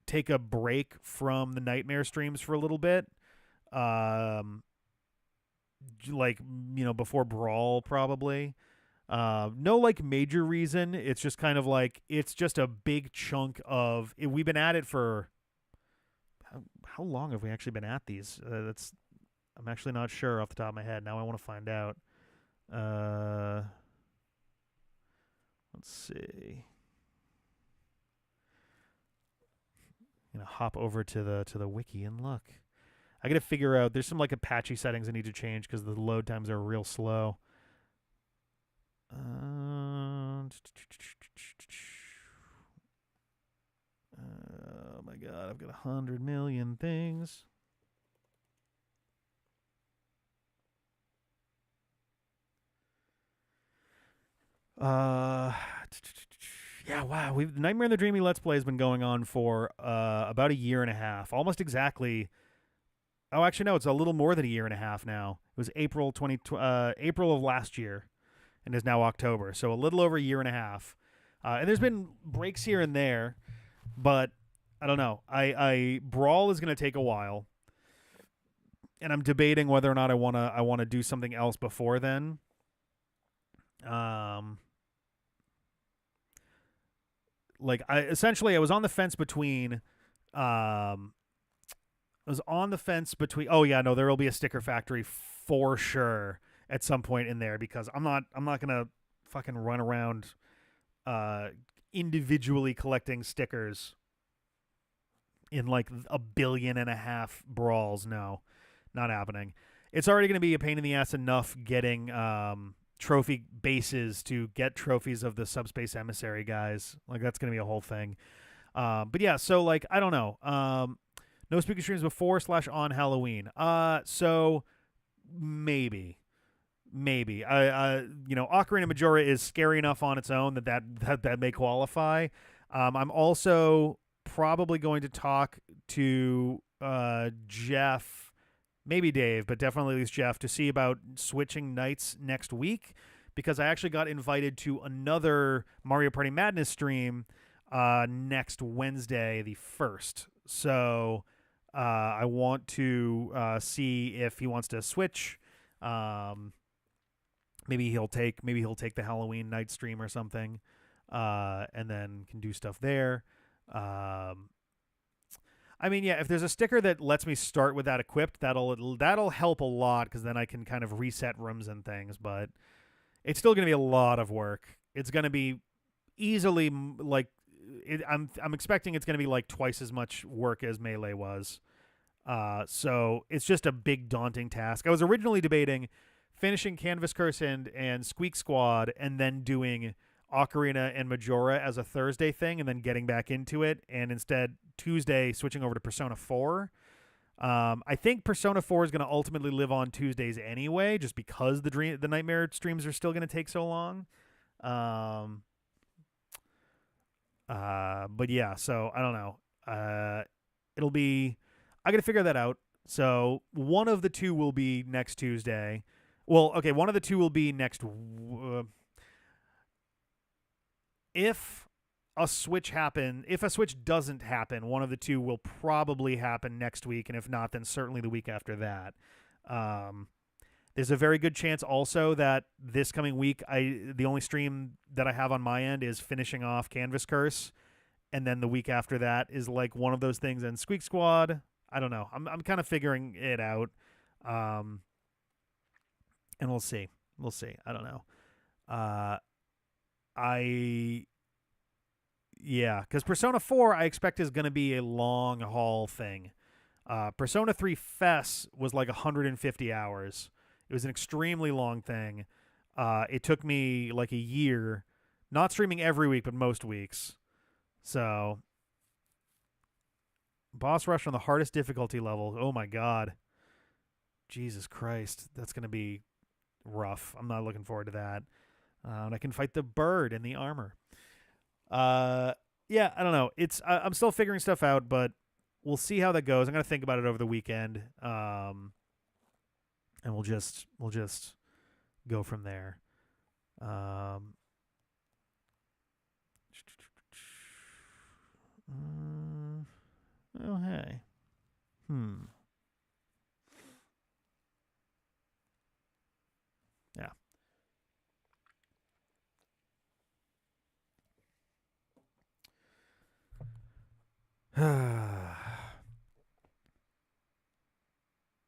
take a break from the Nightmare streams for a little bit. Before Brawl, probably. No, like, major reason. It's just kind of like, it's just a big chunk of it. We've been at it for how long have we actually been at these? I'm actually not sure off the top of my head. Now I want to find out. Let's see. I'm gonna hop over to the wiki and look. I gotta figure out. There's some like Apache settings I need to change because the load times are real slow. Oh my god, I've got 100 million things. Yeah, wow. Nightmare in the Dreamy Let's Play has been going on for about a year and a half, almost exactly. Oh, actually, no, it's a little more than a year and a half now. It was April of last year, and is now October, so a little over a year and a half. And there's been breaks here and there, but I don't know. Brawl is going to take a while, and I'm debating whether or not I wanna do something else before then. I was on the fence between oh yeah, no, there will be a sticker factory for sure at some point in there, because I'm not gonna fucking run around individually collecting stickers in like 1.5 billion brawls. No, not happening. It's already gonna be a pain in the ass enough getting trophy bases to get trophies of the subspace emissary guys. Like that's gonna be a whole thing. But yeah, so like I don't know. No spooky streams before / on Halloween. So maybe. Ocarina Majora is scary enough on its own that may qualify. I'm also probably going to talk to Jeff, maybe Dave, but definitely at least Jeff, to see about switching nights next week, because I actually got invited to another Mario Party Madness stream next Wednesday, the 1st. So I want to see if he wants to switch. Maybe he'll take the Halloween night stream or something, and then can do stuff there. I mean, yeah, if there's a sticker that lets me start with that equipped, that'll help a lot, because then I can kind of reset rooms and things. But it's still going to be a lot of work. It's going to be easily I'm expecting it's going to be like twice as much work as Melee was. So it's just a big daunting task. I was originally debating finishing Canvas Curse and Squeak Squad, and then doing Ocarina and Majora as a Thursday thing, and then getting back into it, and instead Tuesday switching over to Persona 4. I think Persona 4 is going to ultimately live on Tuesdays anyway, just because the Nightmare streams are still going to take so long. But yeah, so I don't know. I got to figure that out. So one of the two will be next Tuesday. Well, okay, one of the two will be next. If a switch doesn't happen, one of the two will probably happen next week, and if not, then certainly the week after that. There's a very good chance also that this coming week, the only stream that I have on my end is finishing off Canvas Curse, and then the week after that is like one of those things. And Squeak Squad, I don't know. I'm kind of figuring it out, and we'll see. I don't know. Because Persona 4 I expect is going to be a long haul thing. Persona 3 FES was like 150 hours. It was an extremely long thing. It took me like a year, not streaming every week, but most weeks. So, boss rush on the hardest difficulty level. Oh my god. Jesus Christ. That's going to be rough. I'm not looking forward to that. And I can fight the bird in the armor. Yeah, I don't know. I'm still figuring stuff out, but we'll see how that goes. I'm gonna think about it over the weekend, and we'll just go from there. Oh hey, yeah.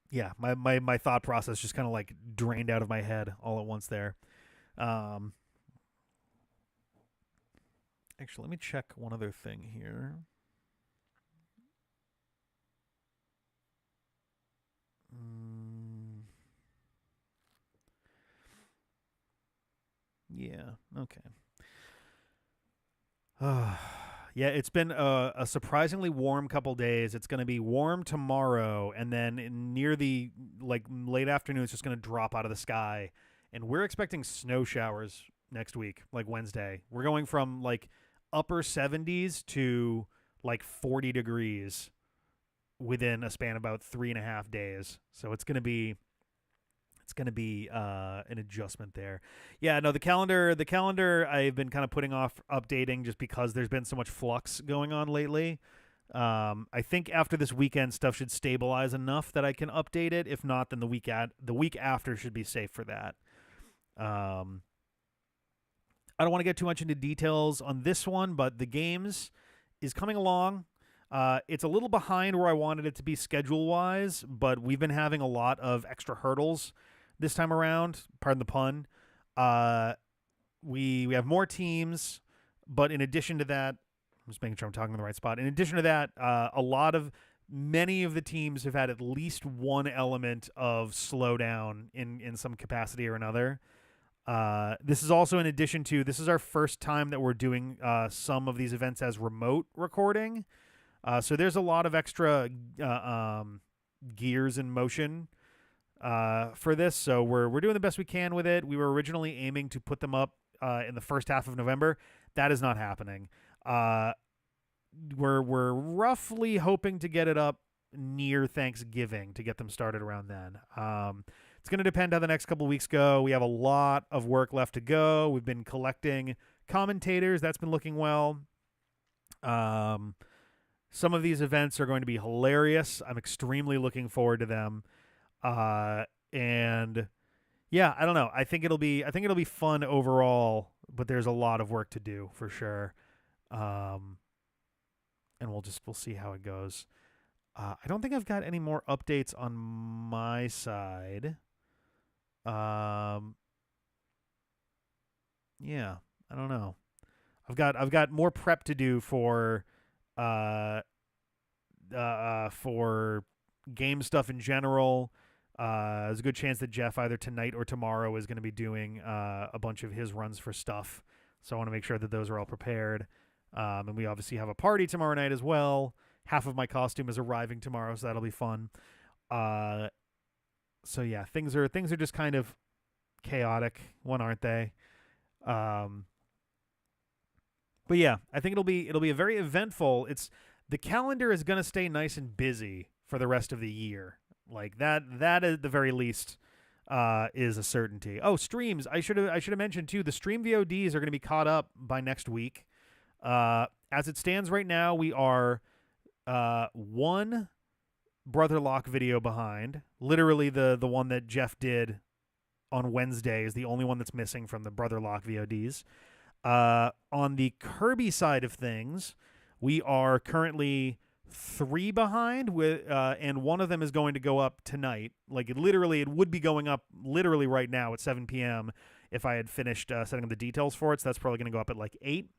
Yeah, my thought process just kind of like drained out of my head all at once there. Actually, let me check one other thing here. Yeah, okay. Yeah, it's been a surprisingly warm couple days. It's going to be warm tomorrow, and then near the late afternoon, it's just going to drop out of the sky. And we're expecting snow showers next week, like Wednesday. We're going from like upper 70s to like 40 degrees within a span of about 3.5 days. So it's going to be an adjustment there. Yeah, no, the calendar I've been kind of putting off updating just because there's been so much flux going on lately. I think after this weekend, stuff should stabilize enough that I can update it. If not, then the week after should be safe for that. I don't want to get too much into details on this one, but the games is coming along. It's a little behind where I wanted it to be schedule-wise, but we've been having a lot of extra hurdles this time around. Pardon the pun. We have more teams, but in addition to that, I'm just making sure I'm talking in the right spot. In addition to that, many of the teams have had at least one element of slowdown in some capacity or another. This is also in addition to, this is our first time that we're doing some of these events as remote recording. So there's a lot of extra gears in motion for this. So we're doing the best we can with it. We were originally aiming to put them up in the first half of November. That is not happening. We're roughly hoping to get it up near Thanksgiving to get them started around then. It's going to depend how the next couple weeks go. We have a lot of work left to go. We've been collecting commentators. That's been looking well. Some of these events are going to be hilarious. I'm extremely looking forward to them. And yeah, I don't know. I think it'll be fun overall, but there's a lot of work to do for sure. And we'll see how it goes. I don't think I've got any more updates on my side. Yeah, I don't know. I've got more prep to do for game stuff in general. There's a good chance that Jeff either tonight or tomorrow is going to be doing a bunch of his runs for stuff. So I want to make sure that those are all prepared. And we obviously have a party tomorrow night as well. Half of my costume is arriving tomorrow, so that'll be fun. So yeah, things are just kind of chaotic, aren't they? But yeah, I think it'll be a very eventful. The calendar is going to stay nice and busy for the rest of the year. Like that at the very least is a certainty. Oh, streams. I should have mentioned too, the stream VODs are going to be caught up by next week. As it stands right now, we are one Brother Lock video behind. Literally the one that Jeff did on Wednesday is the only one that's missing from the Brother Lock VODs. On the Kirby side of things, we are currently 3 behind, and one of them is going to go up tonight. Like it would be going up literally right now at 7 p.m. if I had finished setting up the details for it. So that's probably going to go up at like 8.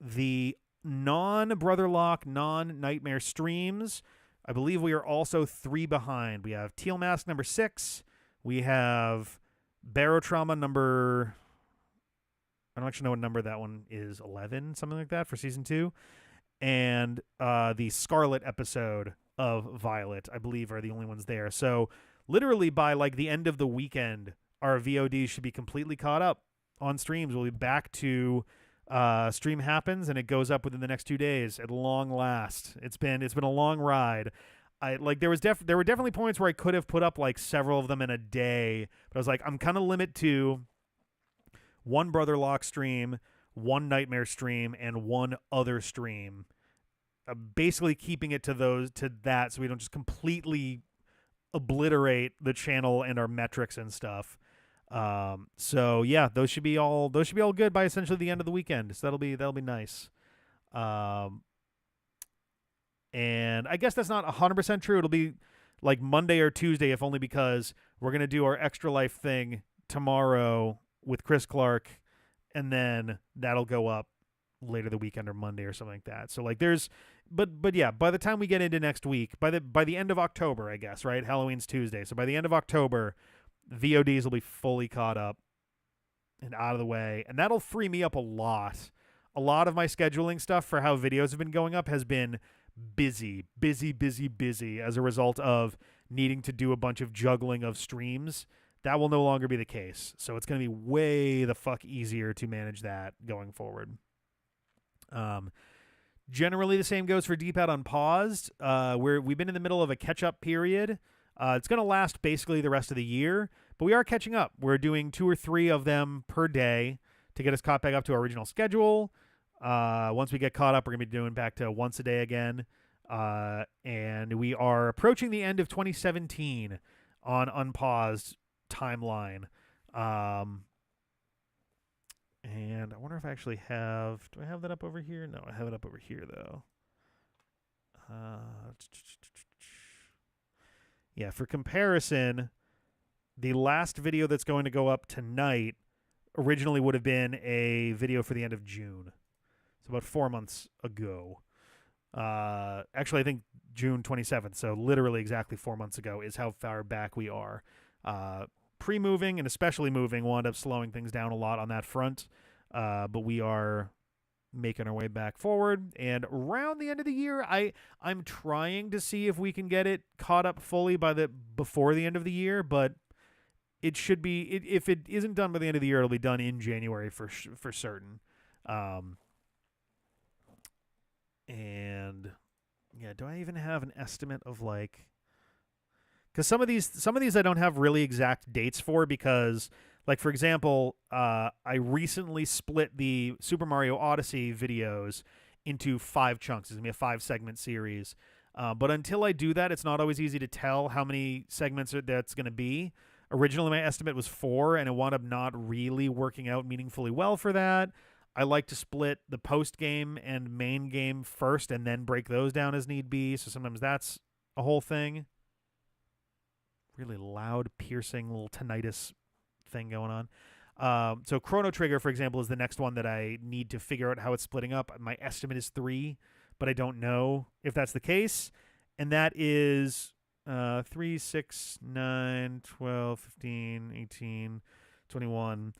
The non-Brother Lock, non-Nightmare streams, I believe we are also 3 behind. We have Teal Mask number 6. We have Barotrauma number... I don't actually know what number that one is, 11, something like that, for season 2. And the Scarlet episode of Violet, I believe, are the only ones there. So literally by like the end of the weekend, our VODs should be completely caught up on streams. We'll be back to stream happens and it goes up within the next 2 days at long last. It's been a long ride. There were definitely points where I could have put up like several of them in a day, but I was like, I'm kind of limit to 1 Brother Lock stream, 1 Nightmare stream, and 1 other stream. Basically keeping it to that so we don't just completely obliterate the channel and our metrics and stuff. So yeah, those should be all good by essentially the end of the weekend. So that'll be nice. And I guess that's not 100% true. It'll be like Monday or Tuesday, if only because we're going to do our Extra Life thing tomorrow with Chris Clark, and then that'll go up later the weekend or Monday or something like that. So like but yeah, by the time we get into next week, by the end of October, I guess, right? Halloween's Tuesday. So by the end of October, VODs will be fully caught up and out of the way, and that'll free me up a lot. A lot of my scheduling stuff for how videos have been going up has been busy as a result of needing to do a bunch of juggling of streams. That will no longer be the case. So it's going to be way the fuck easier to manage that going forward. Generally, the same goes for D-Pad Unpaused. We've been in the middle of a catch-up period. It's going to last basically the rest of the year, but we are catching up. We're doing 2 or 3 of them per day to get us caught back up to our original schedule. Once we get caught up, we're going to be doing back to once a day again. And we are approaching the end of 2017 on Unpaused timeline. And I wonder if I actually do I have that up over here? No, I have it up over here though. Yeah, for comparison, the last video that's going to go up tonight originally would have been a video for the end of June. So about 4 months ago. Actually, I think June 27th. So literally exactly 4 months ago is how far back we are. pre-moving and especially moving will end up slowing things down a lot on that front. But we are making our way back forward, and around the end of the year, I'm trying to see if we can get it caught up fully before the end of the year, but it should be, if it isn't done by the end of the year, it'll be done in January for certain. And yeah, do I even have an estimate of like, because some of these I don't have really exact dates for, because like, for example, I recently split the Super Mario Odyssey videos into 5 chunks. It's going to be a 5-segment series. But until I do that, it's not always easy to tell how many segments that's going to be. Originally, my estimate was 4, and it wound up not really working out meaningfully well for that. I like to split the post-game and main game first and then break those down as need be. So sometimes that's a whole thing. Really loud, piercing little tinnitus thing going on. So Chrono Trigger, for example, is the next one that I need to figure out how it's splitting up. My estimate is 3, but I don't know if that's the case. And that is 3, 6, 9, 12, 15, 18, 21.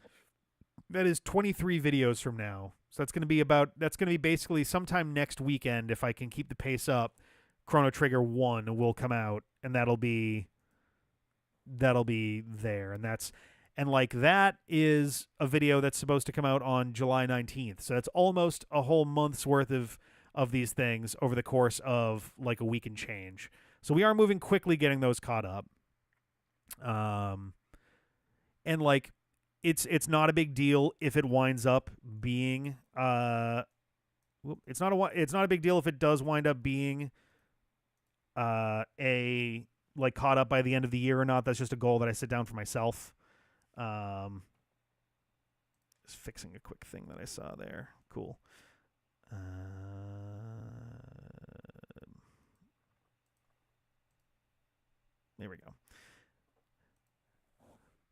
That is 23 videos from now. So that's going to be basically sometime next weekend, if I can keep the pace up. Chrono Trigger 1 will come out, and that'll be there. And like, that is a video that's supposed to come out on July 19th. So that's almost a whole month's worth of these things over the course of like a week and change. So we are moving quickly getting those caught up. And like, it's not a big deal if it winds up being it's not a big deal if it does wind up being a like caught up by the end of the year or not. That's just a goal that I set down for myself. Just fixing a quick thing that I saw there. Cool. There we go.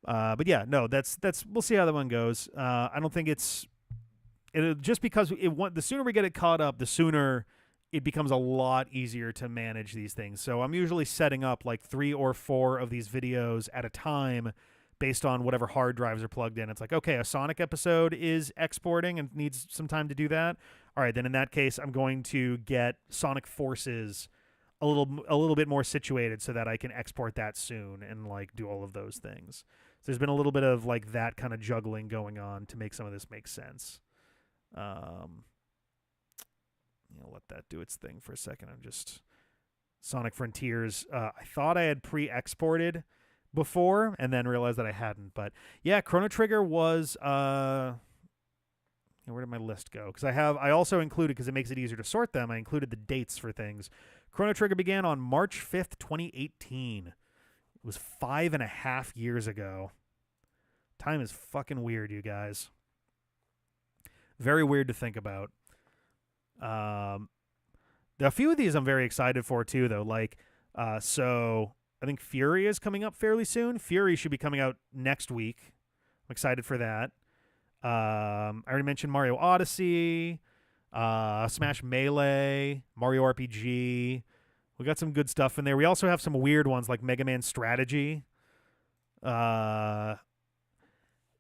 But yeah, no, that's we'll see how that one goes. I don't think it'll just because the sooner we get it caught up, the sooner it becomes a lot easier to manage these things. So I'm usually setting up like 3 or 4 of these videos at a time based on whatever hard drives are plugged in. It's like, okay, a Sonic episode is exporting and needs some time to do that. All right, then in that case, I'm going to get Sonic Forces a little bit more situated so that I can export that soon and like do all of those things. So there's been a little bit of like that kind of juggling going on to make some of this make sense. Let that do its thing for a second. I'm just Sonic Frontiers. I thought I had pre-exported before and then realized that I hadn't. But yeah, Chrono Trigger was where did my list go? Because I also included, because it makes it easier to sort them, I included the dates for things. Chrono Trigger began on March 5th, 2018. It was 5.5 years ago. Time is fucking weird, you guys. Very weird to think about. A few of these I'm very excited for too, though. Like, so I think Fury is coming up fairly soon. Fury should be coming out next week. I'm excited for that. I already mentioned Mario Odyssey, Smash Melee, Mario RPG. We got some good stuff in there. We also have some weird ones like Mega Man Strategy.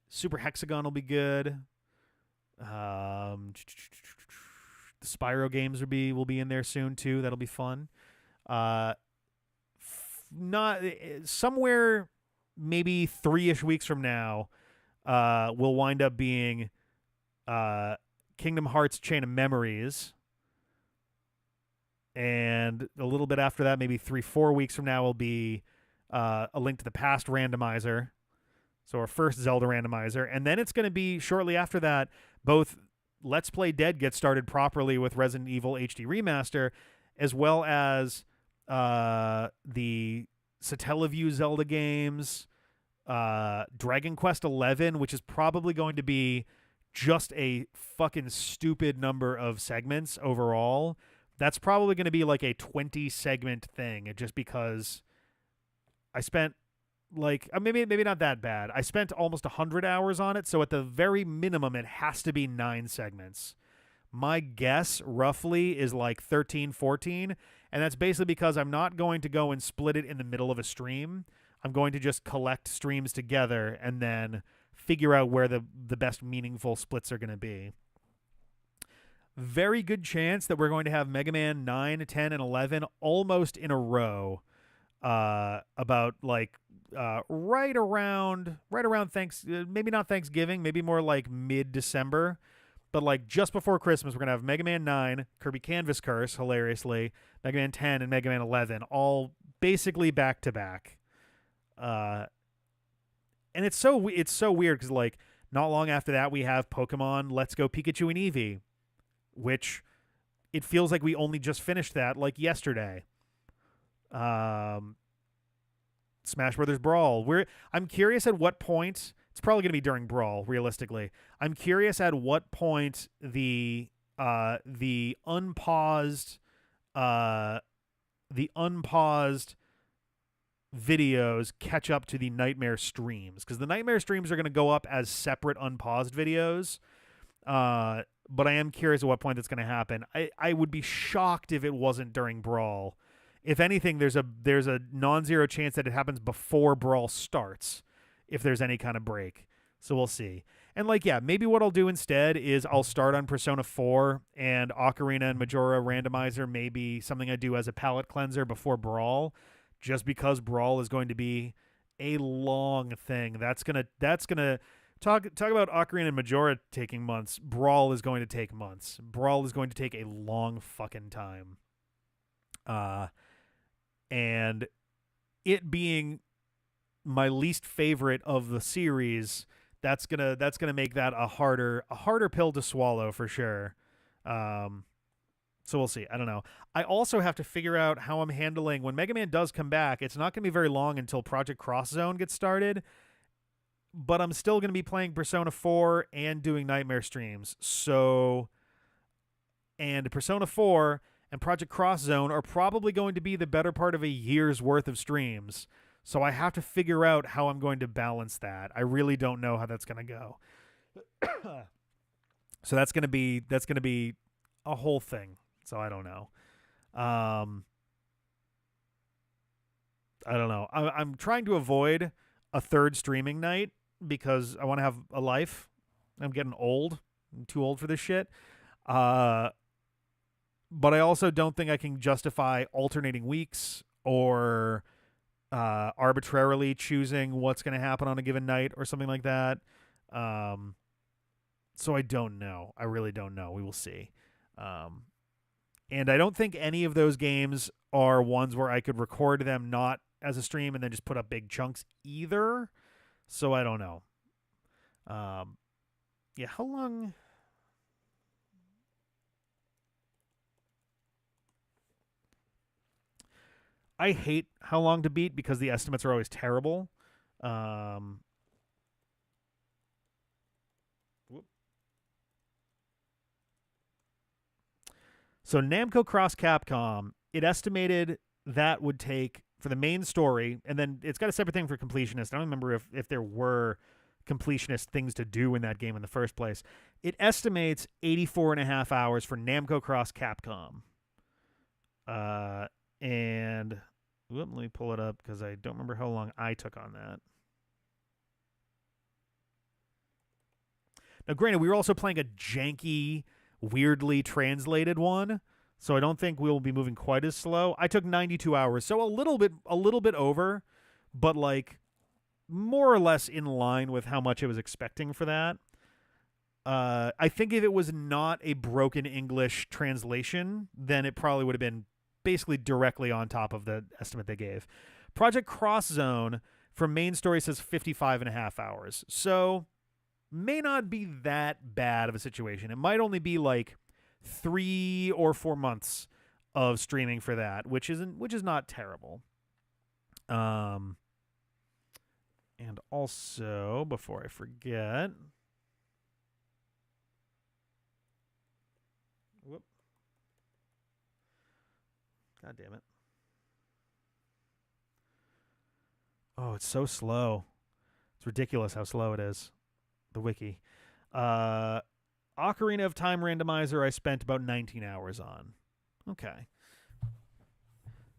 Super Hexagon will be good. The Spyro games will be in there soon too. That'll be fun. Not somewhere maybe 3-ish weeks from now, will wind up being Kingdom Hearts Chain of Memories. And a little bit after that, maybe 3-4 weeks from now, will be A Link to the Past randomizer. So our first Zelda randomizer. And then it's going to be shortly after that, both Let's Play Dead gets started properly with Resident Evil HD Remaster, as well as the Satellaview Zelda games, Dragon Quest XI, which is probably going to be just a fucking stupid number of segments overall. That's probably going to be like a 20-segment thing, just because I spent like maybe not that bad. I spent almost 100 hours on it, so at the very minimum, it has to be 9 segments. My guess, roughly, is like 13, 14, and that's basically because I'm not going to go and split it in the middle of a stream. I'm going to just collect streams together and then figure out where the best meaningful splits are going to be. Very good chance that we're going to have Mega Man 9, 10, and 11 almost in a row. About like right around maybe not Thanksgiving, maybe more like mid-December, but like just before Christmas, we're gonna have Mega Man 9, Kirby Canvas Curse, hilariously, Mega Man 10, and Mega Man 11, all basically back to back. And it's so weird because like not long after that we have Pokemon Let's Go Pikachu and Eevee, which it feels like we only just finished that like yesterday. Smash Brothers Brawl. I'm curious at what point, it's probably going to be during Brawl, realistically. I'm curious at what point the unpaused videos catch up to the Nightmare streams, because the Nightmare streams are going to go up as separate unpaused videos. But I am curious at what point that's going to happen. I would be shocked if it wasn't during Brawl. If anything, there's a non-zero chance that it happens before Brawl starts, if there's any kind of break. So we'll see. And like, yeah, maybe what I'll do instead is I'll start on Persona 4, and Ocarina and Majora Randomizer may be something I do as a palate cleanser before Brawl, just because Brawl is going to be a long thing. That's gonna talk about Ocarina and Majora taking months. Brawl is going to take months. Brawl is going to take a long fucking time. And it being my least favorite of the series, that's gonna make that a harder pill to swallow for sure. So we'll see. I don't know. I also have to figure out how I'm handling when Mega Man does come back. It's not gonna be very long until Project Cross Zone gets started, but I'm still gonna be playing Persona 4 and doing Nightmare streams. So, and Persona 4 and Project Cross Zone are probably going to be the better part of a year's worth of streams. So I have to figure out how I'm going to balance that. I really don't know how that's going to go. So that's going to be a whole thing. So I don't know. I don't know. I'm trying to avoid a third streaming night because I want to have a life. I'm getting old. I'm too old for this shit. But I also don't think I can justify alternating weeks or arbitrarily choosing what's going to happen on a given night or something like that. So I don't know. I really don't know. We will see. And I don't think any of those games are ones where I could record them not as a stream and then just put up big chunks either. So I don't know. Yeah, how long... I hate how long to beat because the estimates are always terrible. So Namco Cross Capcom, it estimated that would take, for the main story, and then it's got a separate thing for completionist. I don't remember if there were completionist things to do in that game in the first place. It estimates 84.5 hours for Namco Cross Capcom. And let me pull it up because I don't remember how long I took on that. Now, granted, we were also playing a janky, weirdly translated one, so I don't think we'll be moving quite as slow. I took 92 hours, so a little bit over, but like more or less in line with how much I was expecting for that. I think if it was not a broken English translation, then it probably would have been basically directly on top of the estimate they gave. Project Cross Zone for main story says 55.5 hours. So may not be that bad of a situation. It might only be like 3 or 4 months of streaming for that, which is not terrible. And also, before I forget, God damn it. Oh, it's so slow. It's ridiculous how slow it is. The wiki. Ocarina of Time Randomizer I spent about 19 hours on. Okay.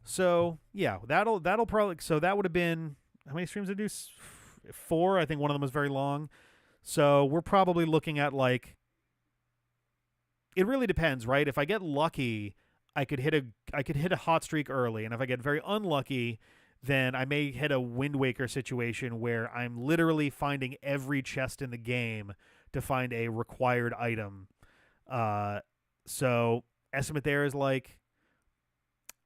So, yeah, that'll probably, so that would have been how many streams did I do? 4. I think one of them was very long. So we're probably looking at like, it really depends, right? If I get lucky, I could hit a hot streak early, and if I get very unlucky, then I may hit a Wind Waker situation where I'm literally finding every chest in the game to find a required item. So estimate there is like,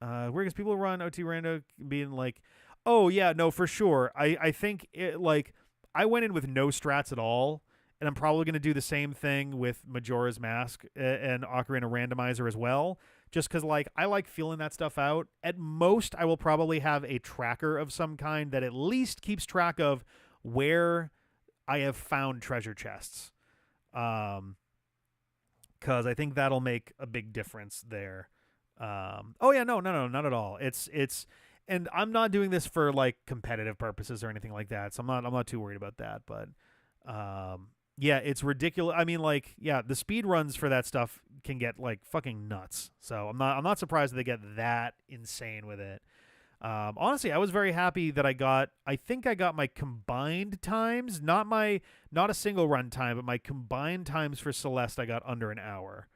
whereas people run OT Rando being like, oh yeah, no, for sure. I think it, like, I went in with no strats at all, and I'm probably going to do the same thing with Majora's Mask and Ocarina Randomizer as well, just because, like, I like feeling that stuff out. At most, I will probably have a tracker of some kind that at least keeps track of where I have found treasure chests. Because I think that'll make a big difference there. Oh yeah, no, not at all. It's and I'm not doing this for like competitive purposes or anything like that, so I'm not too worried about that. But yeah, it's ridiculous. I mean, like, yeah, the speed runs for that stuff can get like fucking nuts. So I'm not surprised that they get that insane with it. Honestly, I was very happy that I think I got my combined times, not a single run time, but my combined times for Celeste I got under an hour.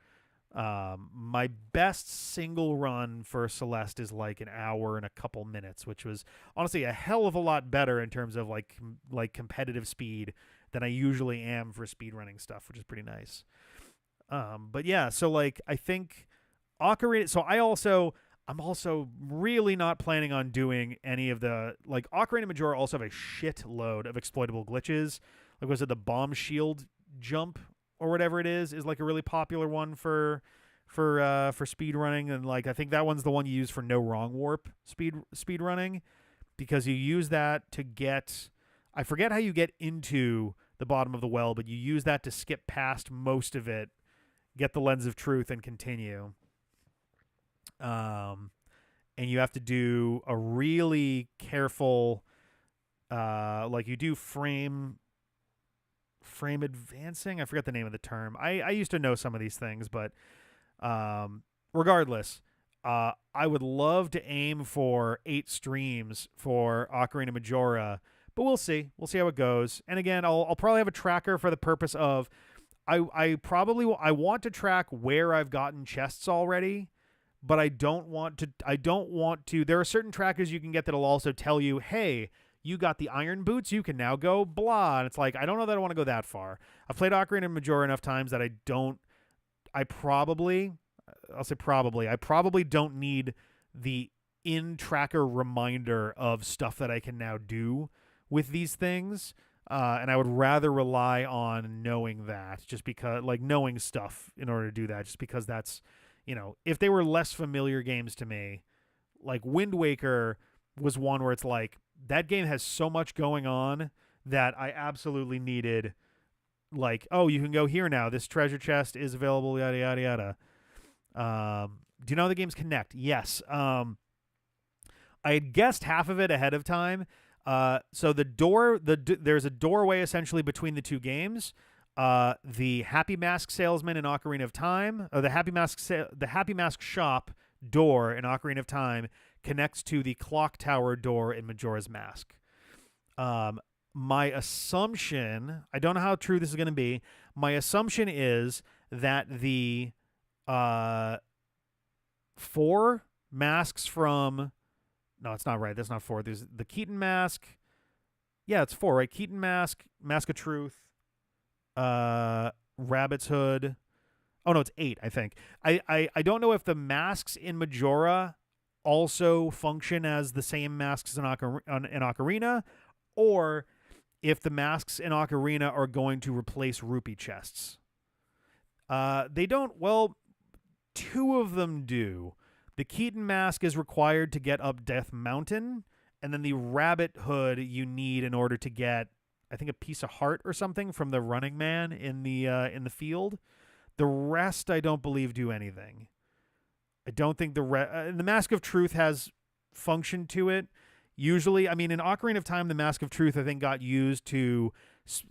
My best single run for Celeste is like an hour and a couple minutes, which was honestly a hell of a lot better in terms of like competitive speed than I usually am for speedrunning stuff, which is pretty nice. But yeah, so like I think Ocarina. So I'm also really not planning on doing any of the, like, Ocarina of Majora also have a shitload of exploitable glitches. Like, was it the bomb shield jump or whatever it is like a really popular one for speed running, and like I think that one's the one you use for no wrong warp speed running, because you use that to get, I forget how you get into the bottom of the well, but you use that to skip past most of it, get the lens of truth, and continue. And you have to do a really careful, like you do frame advancing. I forgot the name of the term. I used to know some of these things, but regardless, I would love to aim for 8 streams for Ocarina Majora, but we'll see. We'll see how it goes. And again, I'll probably have a tracker for the purpose of I want to track where I've gotten chests already, but I don't want to. There are certain trackers you can get that'll also tell you, hey, you got the iron boots, you can now go blah. And it's like, I don't know that I want to go that far. I've played Ocarina of Majora enough times that I probably don't need the in-tracker reminder of stuff that I can now do with these things. And I would rather rely on knowing that, just because, like, knowing stuff in order to do that, just because that's, you know, if they were less familiar games to me, like Wind Waker was one where it's like, that game has so much going on that I absolutely needed, like, oh, you can go here now. This treasure chest is available, yada, yada, yada. Do you know how the games connect? Yes. I had guessed half of it ahead of time. So there's a doorway essentially between the two games. The Happy Mask Salesman in Ocarina of Time, or the Happy Mask Shop door in Ocarina of Time connects to the Clock Tower door in Majora's Mask. My assumption, I don't know how true this is going to be, my assumption is that the 4 masks from... No, it's not right. That's not 4. There's the Keaton Mask. Yeah, it's 4, right? Keaton Mask, Mask of Truth, Rabbit's Hood. Oh, no, it's 8, I think. I don't know if the masks in Majora also function as the same masks in Ocarina, or if the masks in Ocarina are going to replace rupee chests. They don't. Well, 2 of them do. The Keaton Mask is required to get up Death Mountain, and then the Rabbit Hood you need in order to get, I think, a piece of heart or something from the Running Man in the field. The rest, I don't believe, do anything. I don't think the Mask of Truth has function to it. Usually, I mean, in Ocarina of Time, the Mask of Truth, I think, got used to,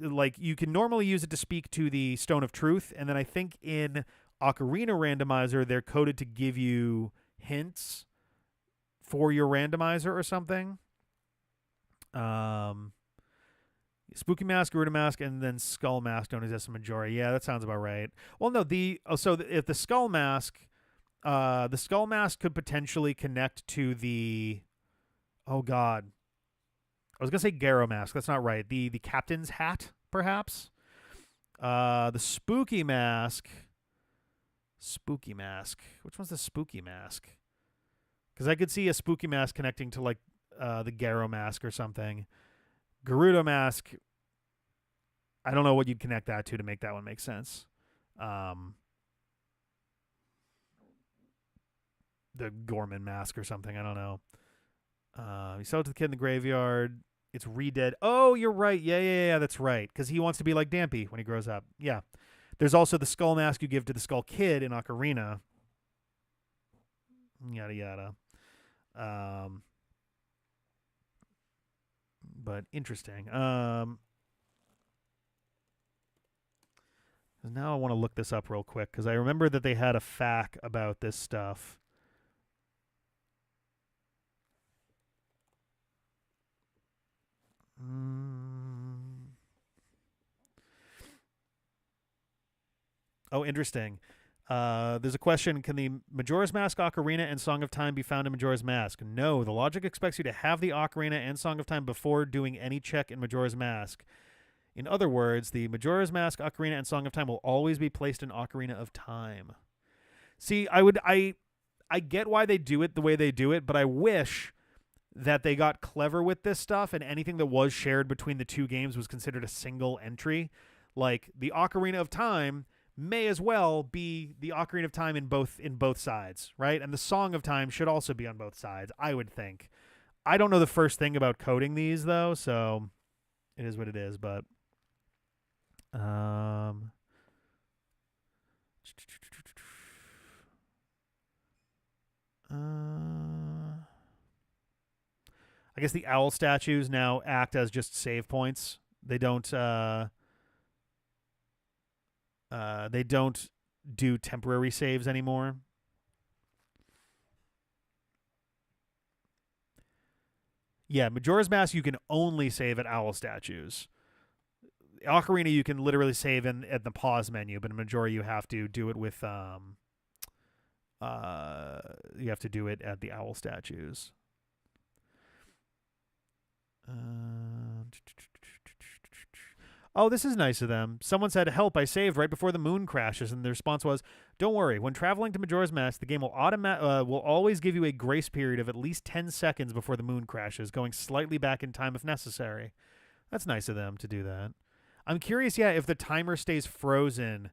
like, you can normally use it to speak to the Stone of Truth, and then I think in Ocarina Randomizer, they're coded to give you hints for your randomizer or something. Um, Spooky Mask, Garuda Mask, and then Skull Mask known as Majora. Yeah, that sounds about right. Well, no, if the Skull Mask could potentially connect to the, oh god, I was gonna say Garo Mask. That's not right. The Captain's Hat, perhaps. The Spooky Mask. Which one's the Spooky Mask? Because I could see a Spooky Mask connecting to like the Garo Mask or something. Garuda Mask, I don't know what you'd connect that to make that one make sense. The Gorman Mask or something. I don't know. You sell it to the kid in the graveyard. It's re-dead. Oh, you're right. Yeah. That's right. Because he wants to be like Dampy when he grows up. Yeah. There's also the Skull Mask you give to the Skull Kid in Ocarina. Yada yada. But interesting. Now I want to look this up real quick because I remember that they had a FAQ about this stuff. Oh, interesting. There's a question. Can the Majora's Mask Ocarina and Song of Time be found in Majora's Mask? No. The logic expects you to have the Ocarina and Song of Time before doing any check in Majora's Mask. In other words, the Majora's Mask Ocarina and Song of Time will always be placed in Ocarina of Time. See, I get why they do it the way they do it, but I wish that they got clever with this stuff and anything that was shared between the two games was considered a single entry. Like the Ocarina of Time may as well be the Ocarina of Time in both sides, right? And the Song of Time should also be on both sides, I would think. I don't know the first thing about coding these though, so it is what it is, but I guess the owl statues now act as just save points. They don't do temporary saves anymore. Yeah, Majora's Mask you can only save at owl statues. Ocarina you can literally save at the pause menu, but in Majora you have to do it with you have to do it at the owl statues. Oh, this is nice of them. Someone said, help, I saved right before the moon crashes, and the response was, don't worry, when traveling to Majora's Mask, the game will always give you a grace period of at least 10 seconds before the moon crashes, going slightly back in time if necessary. That's nice of them to do that. I'm curious, if the timer stays frozen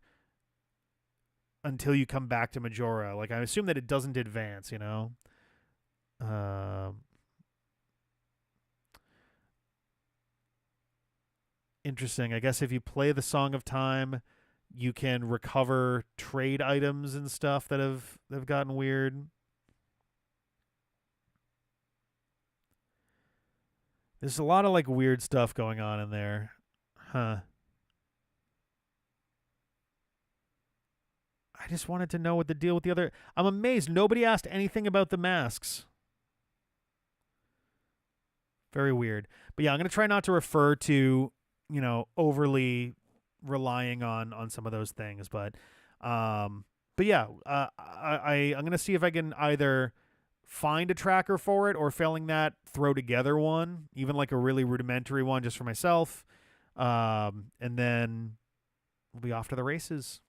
until you come back to Majora. Like, I assume that it doesn't advance, you know? Interesting. I guess if you play the Song of Time, you can recover trade items and stuff that have gotten weird. There's a lot of like weird stuff going on in there. Huh. I just wanted to know what the deal with the other. I'm amazed nobody asked anything about the masks. Very weird. But yeah, I'm going to try not to refer to, overly relying on some of those things, but yeah, I'm going to see if I can either find a tracker for it or failing that, throw together one, even like a really rudimentary one just for myself. And then we'll be off to the races.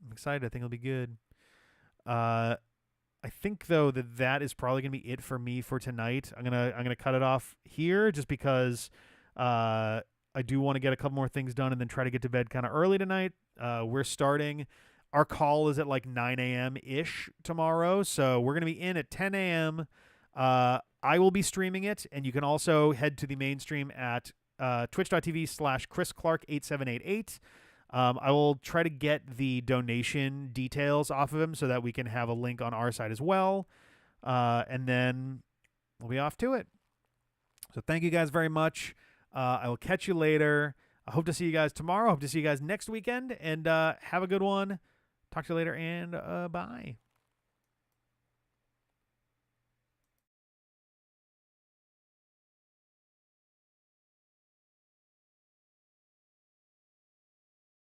I'm excited. I think it'll be good. I think though that is probably gonna be it for me for tonight. I'm gonna cut it off here just because I do want to get a couple more things done and then try to get to bed kind of early tonight. We're starting. Our call is at like 9 a.m. ish tomorrow, so we're gonna be in at 10 a.m. I will be streaming it, and you can also head to the main stream at twitch.tv/ChrisClark8788. I will try to get the donation details off of him so that we can have a link on our side as well. And then we'll be off to it. So thank you guys very much. I will catch you later. I hope to see you guys tomorrow. Hope to see you guys next weekend. And have a good one. Talk to you later, and bye.